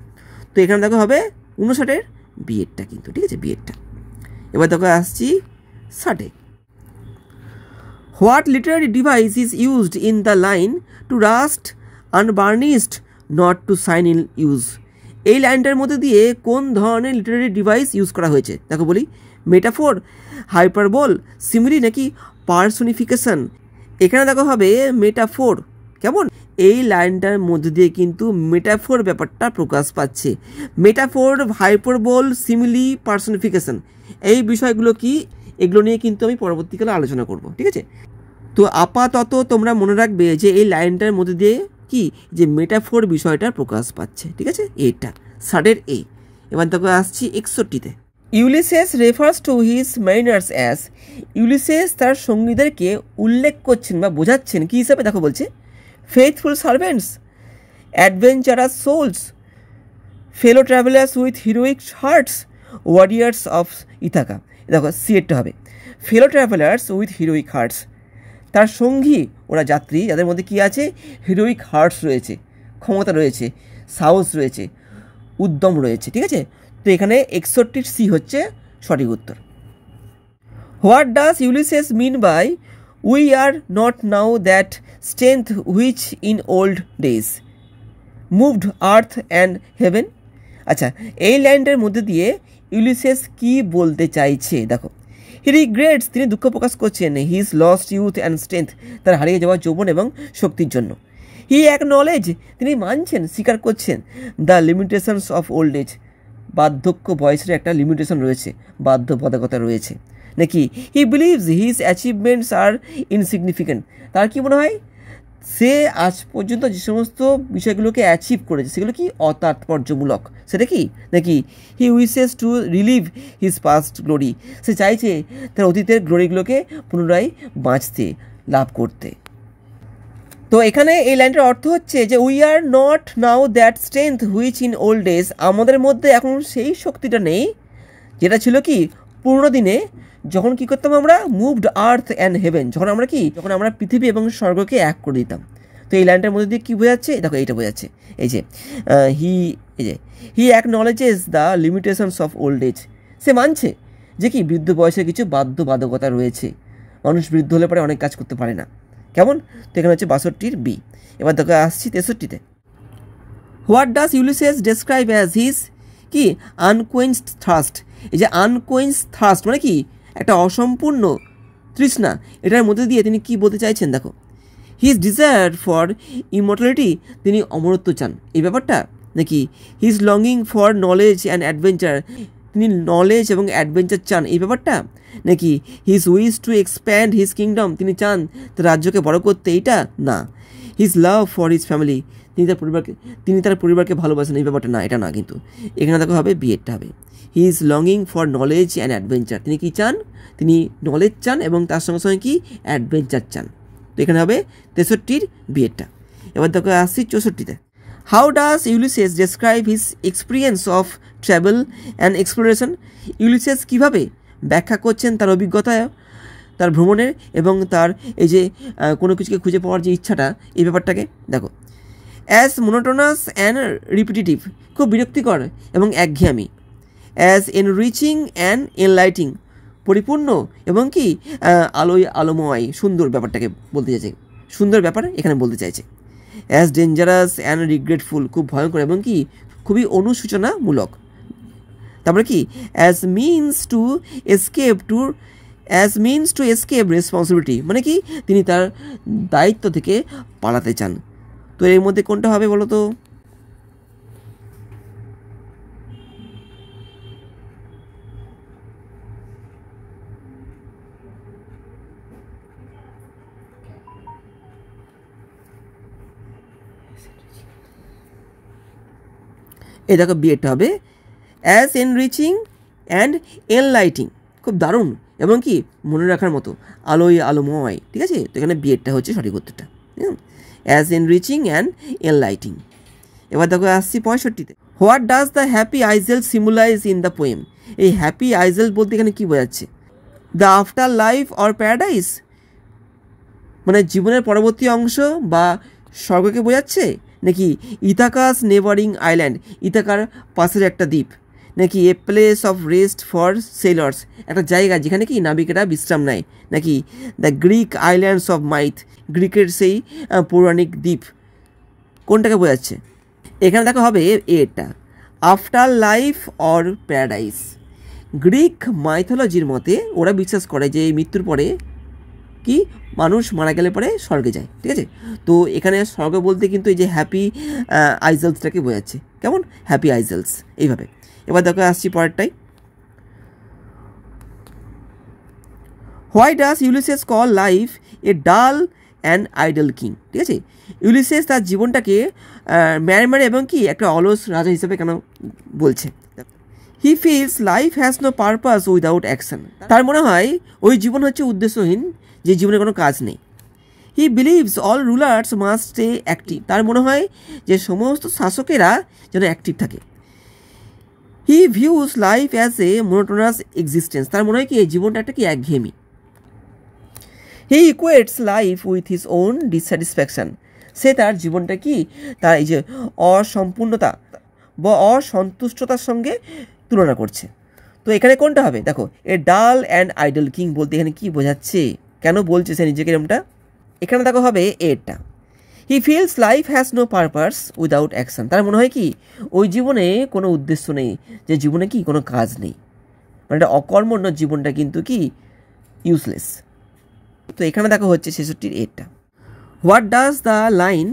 তো এখানে দেখো হবে 59 বিয়েরটা কিন্তু, ঠিক আছে, বিয়েরটা। এবার দেখো আসছি 60। What literary device is used in the line to rust unburnished not to shine in use, এই লাইনটার মধ্যে দিয়ে কোন ধরনের লিটারারি ডিভাইস ইউজ করা হয়েছে? দেখো বলি, মেটাফোর, হাইপারবোল, সিমিলি, নাকি পার্সোনিফিকেশন। এখানে দেখো হবে মেটাফোর। কেমন? এই লাইনটার মধ্যে দিয়ে কিন্তু মেটাফোর ব্যাপারটা প্রকাশ পাচ্ছে। মেটাফোর, হাইপারবোল, সিমিলি, পার্সোনিফিকেশন, এই বিষয়গুলো কি, এগুলো নিয়ে কিন্তু আমি পরবর্তীকালে আলোচনা করব, ঠিক আছে। তো তো আপাতত তোমরা মনে রাখবে যে এই লাইনটার মধ্যে দিয়ে কি যে মেটাফোর বিষয়টা প্রকাশ পাচ্ছে, ঠিক আছে, এটা সাডের এ। এবার দেখো আসছি 61-তে। Ulysses refers to his mariners as, Ulysses তার সঙ্গীদেরকে উল্লেখ করছেন বা বোঝাচ্ছেন কী হিসাবে, দেখো বলছে faithful servants, adventurous souls, fellow travellers with heroic hearts, warriors of Ithaca. দেখো সিএরটা হবে fellow travellers with heroic hearts, তার সঙ্গী ওরা যাত্রী যাদের মধ্যে কী আছে, হিরোইক হার্টস রয়েছে, ক্ষমতা রয়েছে, সাহস রয়েছে, উদ্যম রয়েছে, ঠিক আছে। তো এখানে 61 সি হচ্ছে সঠিক উত্তর। What does Ulysses mean by we are not now that strength which in old days moved earth and heaven. আচ্ছা, এই লাইনটার মধ্যে দিয়ে ইউলিসেস কি বলতে চাইছে দেখো, হি রিগ্রেটস, তিনি দুঃখ প্রকাশ করছেন, his lost youth and strength, তার হারিয়ে যাওয়া যৌবন এবং শক্তির জন্য। হি অ্যাকনলেজ, তিনি মানছেন, স্বীকার করছেন, the limitations of old age, বার্ধক্য বয়সের একটা লিমিটেশন রয়েছে, বাধ্যবাধকতা রয়েছে নাকি। He believes his achievements are insignificant, তার কি মনে হয় সে আজ পর্যন্ত যে সমস্ত বিষয়গুলোকে অ্যাচিভ করেছে সেগুলো কি অতাৎপর্যমূলক, সেটা কি নাকি। He wishes to relive his past glory, সে চাইছে তার অতীতের গ্লোরিগুলোকে পুনরায় বাঁচতে, লাভ করতে। তো এখানে এই লাইনটার অর্থ হচ্ছে যে we are not now that strength which in old days, আমাদের মধ্যে এখন সেই শক্তিটা নেই যেটা ছিল কি পুরনো দিনে, যখন কী করতাম আমরা, মুভড আর্থ অ্যান্ড হেভেন, যখন আমরা পৃথিবী এবং স্বর্গকে এক করে দিতাম। তো এই লাইনটার মধ্যে দিয়ে কী বোঝাচ্ছে, দেখো এইটা বোঝাচ্ছে, এই যে he acknowledges the limitations of old age, সে মানছে যে কি বৃদ্ধ বয়সে কিছু বাধ্যবাধকতা রয়েছে, মানুষ বৃদ্ধ হলে পরে অনেক কাজ করতে পারে না, কেমন। তো এখানে হচ্ছে 62 বি। এবার দেখো আসছি 63-তে। What does Ulysses describe as his কি আনকোয়েন্সড থার্স্ট, এই যে আনকোয়েন্সড থার্স্ট মানে কি একটা অসম্পূর্ণ তৃষ্ণা, এটার মধ্যে দিয়ে তিনি কি বলতে চাইছেন দেখো, হিজ ডিজায়ার ফর ইমর্টালিটি, তিনি অমরত্ব চান এই ব্যাপারটা নাকি। His longing for knowledge and adventure, তিনি নলেজ এবং অ্যাডভেঞ্চার চান এই ব্যাপারটা নাকি। His wish to expand his kingdom, তিনি চান তার রাজ্যকে বড় করতে, এইটা না। His love for his family, তিনি তার পরিবারকে ভালোবাসেন এই ব্যাপারটা না, এটা না কিন্তু। এখানে দেখো হবে বিএডটা হবে he is longing for knowledge and adventure, তিনি কি চান, তিনি নলেজ চান এবং তার সঙ্গে সঙ্গে কি অ্যাডভেঞ্চার চান। তো এখানে হবে 63 বিএডটা। এবার দেখো আসছি 64-তে। How does Ulysses describe his experience of travel and exploration, Ulysses কীভাবে ব্যাখ্যা করছেন তার অভিজ্ঞতা, তার ভ্রমণের এবং তার এই যে কোনো কিছুকে খুঁজে পাওয়ার যে ইচ্ছাটা, এই ব্যাপারটাকে দেখো। অ্যাজ মোনোটোনাস অ্যান্ড রিপিটিটিভ, খুব বিরক্তিকর এবং একঘেয়ামি। অ্যাজ এনরিচিং অ্যান্ড এনলাইটিং, পরিপূর্ণ এবং কি আলোময়, সুন্দর ব্যাপারটাকে বলতে চাইছে, সুন্দর ব্যাপার এখানে বলতে চাইছে। অ্যাজ ডেঞ্জারাস অ্যান্ড রিগ্রেটফুল, খুব ভয়ঙ্কর এবং কি খুবই অনুসূচনামূলক। তারপরে কি as means to escape responsibility, মানে কি তিনি তার দায়িত্ব থেকে পালাতে চান। তো এর মধ্যে কোনটা হবে বলো তো, এই দেখো বিএডটা হবে অ্যাজ এনরিচিং অ্যান্ড এনলাইটিং, খুব দারুণ এবং কি মনে রাখার মতো, আলোময়, ঠিক আছে। তো এখানে বিএডটা হচ্ছে সঠিক উত্তরটা, অ্যাজ এনরিচিং অ্যান্ড এনলাইটিং। এবার দেখো আসছি 65-তে। What does the happy isle symbolise in the poem, এই হ্যাপি আইজেল বলতে এখানে কী বোঝাচ্ছে, the afterlife or paradise, মানে জীবনের পরবর্তী অংশ বা স্বর্গকে বোঝাচ্ছে নাকি ইথাকাস নেভারিং আইল্যান্ড, ইথাকার পাশের একটা দ্বীপ নাকি a place of rest for sailors, একটা জায়গা যেখানে কি নাবিকেরা বিশ্রাম নেয় নাকি the Greek islands of myth, গ্রিকের সেই পৌরাণিক দ্বীপ, কোনটাকে বোঝাচ্ছে। এখানে দেখা হবে এটা afterlife or paradise. Greek মাইথোলজির মতে ওরা বিশ্বাস করে যে মৃত্যুর পরে কি মানুষ মারা গেলে পরে স্বর্গে যায়, ঠিক আছে। তো এখানে স্বর্গ বলতে কিন্তু এই যে হ্যাপি আইজেলসটাকে বোঝাচ্ছে, কেমন হ্যাপি আইজেলস এইভাবে। এবার দেখো আসছি পরেরটাই। Why does Ulysses call life a dull and idol king, ঠিক আছে? ইউলিসেস তার জীবনটাকে ম্যারে এবং কি একটা অলস রাজা হিসেবে কেন বলছে? He feels life has no purpose without action. তার মনে হয় ওই জীবন হচ্ছে উদ্দেশ্যহীন, যে জীবনে কোনো কাজ নেই। He believes all rulers must stay active. তার মনে হয় যে সমস্ত শাসকেরা যেন অ্যাক্টিভ থাকে। He views life as a monotonous existence. তার মনে হয় কি এই জীবনটা একটা কি একঘেয়েমি। He equates life with his own dissatisfaction. সে তার জীবনটা কি তার এই যে অসম্পূর্ণতা বা অসন্তুষ্টতার সঙ্গে তুলনা করছে। তো এখানে কোনটা হবে? দেখো, এ ডাল অ্যান্ড আইডল কিং বলতে এখানে কি বোঝাচ্ছে, কেন বলছে সে নিজেকে এরকমটা? এখানে দেখো হবে এরটা, he feels life has no purpose without action. তার মনে হয় কি ওই জীবনে কোনো উদ্দেশ্য নেই, যে জীবনে কি কোনো কাজ নেই, মানে এটা অকর্মণ্য জীবনটা কিন্তু কি ইউজলেস। তো এখানে দেখো হচ্ছে 66 এরটা, what does the line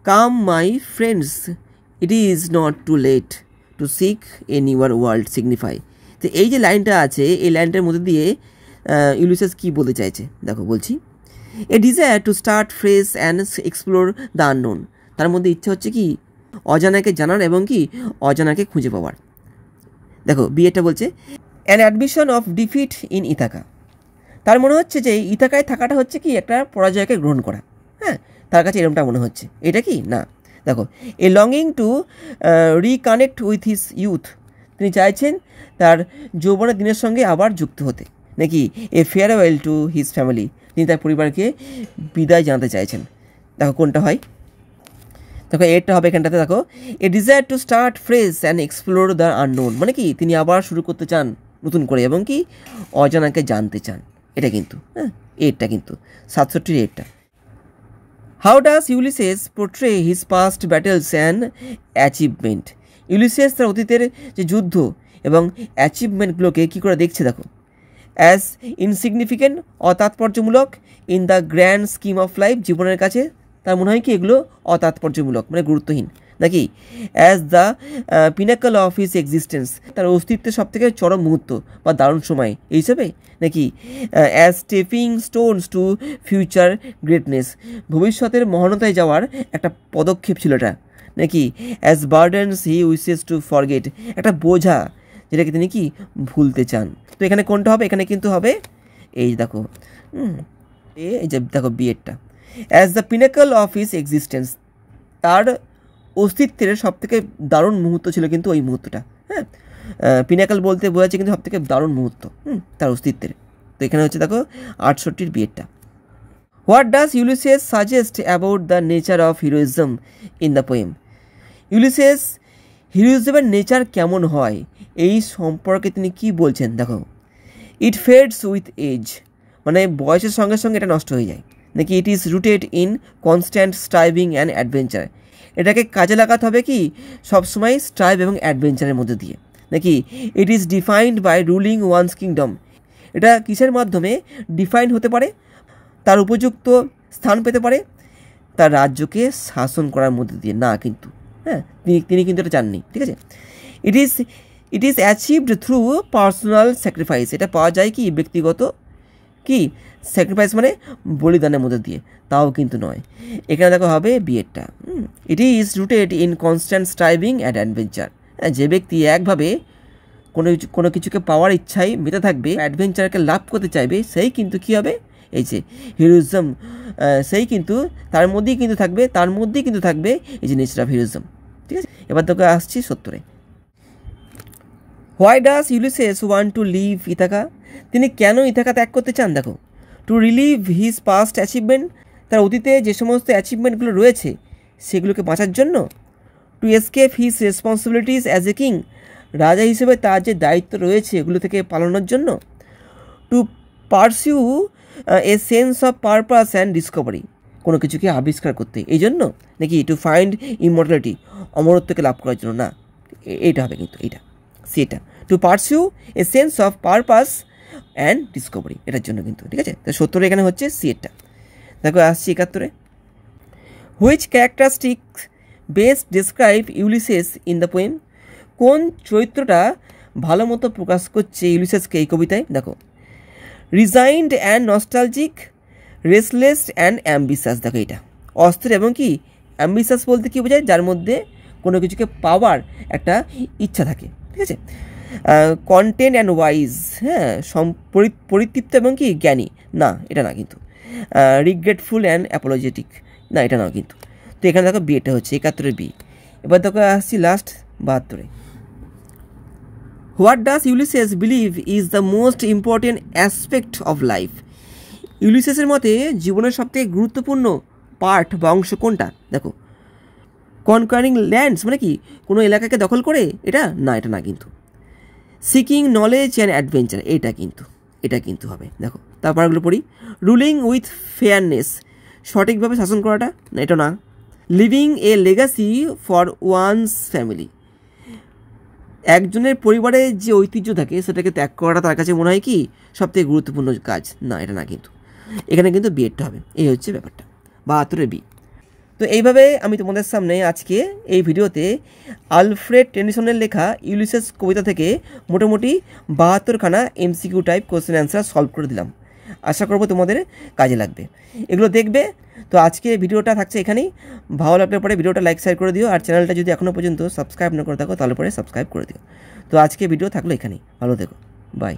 come my friends it is not too late to seek a newer world signify. তো এই যে লাইনটা আছে, এই লাইনটার মধ্যে দিয়ে ইউলিসেস কি বলতে চাইছে দেখো, বলছি, a desire to start fresh and explore the unknown. তার মধ্যে ইচ্ছা হচ্ছে কি অজানাকে জানার এবং কি অজানাকে খুঁজে পাওয়ার। দেখো বিয়েটা বলছে an admission of defeat in Ithaca. তার মনে হচ্ছে যে ইথাকায় থাকাটা হচ্ছে কি একটা পরাজয়কে গ্রহণ করা। হ্যাঁ, তার কাছে এরকমটা মনে হচ্ছে। এটা কি না, দেখো, a longing to reconnect with his youth. তিনি চাইছেন তার যৌবনের দিনের সঙ্গে আবার যুক্ত হতে, নাকি a farewell to his family. তিনি তার পরিবারকে বিদায় জানাতে চাইছেন। দেখো কোনটা হয়, দেখো এরটা হবে এখানটাতে। দেখো, a desire to start fresh and explore the unknown, মানে কি তিনি আবার শুরু করতে চান নতুন করে এবং কি অজানাকে জানতে চান। এটা কিন্তু হ্যাঁ এরটা কিন্তু 67 এরটা। How does Ulysses portray his past battles and achievement. Ulysses তার অতীতের যে যুদ্ধ এবং অ্যাচিভমেন্টগুলোকে কী করে দেখছে দেখো, অ্যাজ ইনসিগনিফিকেন্ট, অতাৎপর্যমূলক, in the grand scheme of life. জীবনের কাছে তার মনে হয় কি এগুলো অতাৎপর্যমূলক, মানে গুরুত্বহীন, নাকি as the pinnacle of his existence, তার অস্তিত্বের সবথেকে চরম মুহূর্ত বা দারুণ সময় এই হিসাবে, নাকি as stepping stones to future greatness, ভবিষ্যতের মহানতায় যাওয়ার একটা পদক্ষেপ ছিল এটা, নাকি as burdens he wishes to forget, একটা বোঝা যেটাকে তিনি কি ভুলতে চান। তো এখানে কোনটা হবে? এখানে কিন্তু হবে এই দেখো এই যে দেখো বিয়েরটা, as the pinnacle of his existence, তার অস্তিত্বের সবথেকে দারুণ মুহূর্ত ছিল কিন্তু ওই মুহূর্তটা। হ্যাঁ, পিনাকল বলতে বোঝাচ্ছে কিন্তু সবথেকে দারুণ মুহূর্ত তার অস্তিত্বের। তো এখানে হচ্ছে দেখো 68 বিয়েরটা। What does Ulysses suggest about the nature of heroism in the poem. Ulysses হিরোইজমের নেচার কেমন হয় এই সম্পর্কে তিনি কি বলছেন দেখো, ইট ফেডস উইথ এজ, মানে বয়সের সঙ্গে সঙ্গে এটা নষ্ট হয়ে যায়, নাকি it is rooted in constant striving and adventure, এটাকে কাজে লাগাতে হবে কি সবসময় স্ট্রাইভ এবং অ্যাডভেঞ্চারের মধ্যে দিয়ে, নাকি it is defined by ruling one's kingdom, এটা কিসের মাধ্যমে ডিফাইন হতে পারে, তার উপযুক্ত স্থান পেতে পারে তার রাজ্যকে শাসন করার মধ্যে দিয়ে, না কিন্তু হ্যাঁ তিনি কিন্তু এটা চাননি। ঠিক আছে, it is achieved through personal sacrifice, এটা পাওয়া যায় কি ব্যক্তিগত কি স্যাক্রিফাইস মানে বলিদানের মধ্যে দিয়ে, তাও কিন্তু নয়। এখানে দেখো হবে বিয়েরটা, it is rooted in constant striving and adventure. যে ব্যক্তি একভাবে কোনো কিছুকে পাওয়ার ইচ্ছায় মেতে থাকবে, অ্যাডভেঞ্চারকে লাভ করতে চাইবে, সেই কিন্তু কী হবে এই যে হিরোইজম, সেই কিন্তু তার মধ্যেই কিন্তু থাকবে এই যে নেচার অফ হিরোইজম। ঠিক আছে, এবার তোকে আসছি 70-এ। Why does Ulysses want to leave Ithaca. তিনি কেন ইথাকা ত্যাগ করতে চান দেখো, to relive his past achievement, তার অতীতে যে সমস্ত অ্যাচিভমেন্টগুলো রয়েছে সেগুলোকে বাঁচার জন্য, to escape his responsibilities as a king, রাজা হিসেবে তার যে দায়িত্ব রয়েছে এগুলো থেকে পালানোর জন্য, to pursue a sense of purpose and Discovery, কোনো কিছুকে আবিষ্কার করতে, এই জন্য, নাকি টু ফাইন্ড ইমর্টালিটি, অমরত্বকে লাভ করার জন্য, না এইটা হবে কিন্তু এইটা সেটা, to pursue a sense of purpose and Discovery, এটার জন্য কিন্তু। ঠিক আছে, তো 70 এখানে হচ্ছে সিএটা। দেখো আসছি 71-এ, which characteristics best describe Ulysses in the poem, কোন চরিত্রটা ভালো মতো প্রকাশ করছে ইউলিসেসকে এই কবিতায় দেখো, resigned and nostalgic, restless and ambitious. দেখো এটা অস্থির এবং কি অ্যাম্বিশাস বলতে কী বোঝায়? যার মধ্যে কোনো কিছুকে পাওয়ার একটা ইচ্ছা থাকে, ঠিক আছে। কন্টেন্ট অ্যান্ড ওয়াইজ, হ্যাঁ, পরিতৃপ্ত এবং কি জ্ঞানী, না এটা না কিন্তু। রিগ্রেটফুল অ্যান্ড অ্যাপোলজেটিক, না এটা না কিন্তু। তো এখানে দেখো বিয়েটা হচ্ছে 71 বি। এবার দেখো আসছি লাস্ট 72-এ। What does Ulysses believe is the most important aspect of life? ইউলিসেসের মতে জীবনের সবথেকে গুরুত্বপূর্ণ পার্ট বা অংশ কোনটা? দেখো, কনকারিং ল্যান্ডস মানে কি কোনো এলাকাকে দখল করে, এটা না, এটা না কিন্তু। সিকিং নলেজ অ্যান্ড অ্যাডভেঞ্চার, এটা কিন্তু হবে। দেখো তারপরগুলো পড়ি। রুলিং উইথ ফেয়ারনেস, সঠিকভাবে শাসন করাটা, না এটা না। Living a legacy for one's family, একজনের পরিবারের যে ঐতিহ্য থাকে সেটাকে ত্যাগ করাটা তার কাছে মনে হয় কি সবথেকে গুরুত্বপূর্ণ কাজ, না এটা না কিন্তু। এখানে কিন্তু বিয়েটা হবে, এই হচ্ছে ব্যাপারটা। 72 বি। তো এইভাবে আমি তোমাদের সামনে আজকে এই ভিডিওতে আলফ্রেড টেনিসনের লেখা ইউলিসেস কবিতা থেকে মোটামুটি 72খানা MCQ type question answer solve করে দিলাম। আশা করবো তোমাদের কাজে লাগবে, এগুলো দেখবে। তো আজকে ভিডিওটা থাকছে এখানেই। ভালো লাগলে পরে ভিডিওটা লাইক শেয়ার করে দিও, আর চ্যানেলটা যদি এখনও পর্যন্ত সাবস্ক্রাইব না করে থাকো তাহলে পরে সাবস্ক্রাইব করে দিও। তো আজকে ভিডিও থাকলো এখানেই, ভালো থেকো, বাই।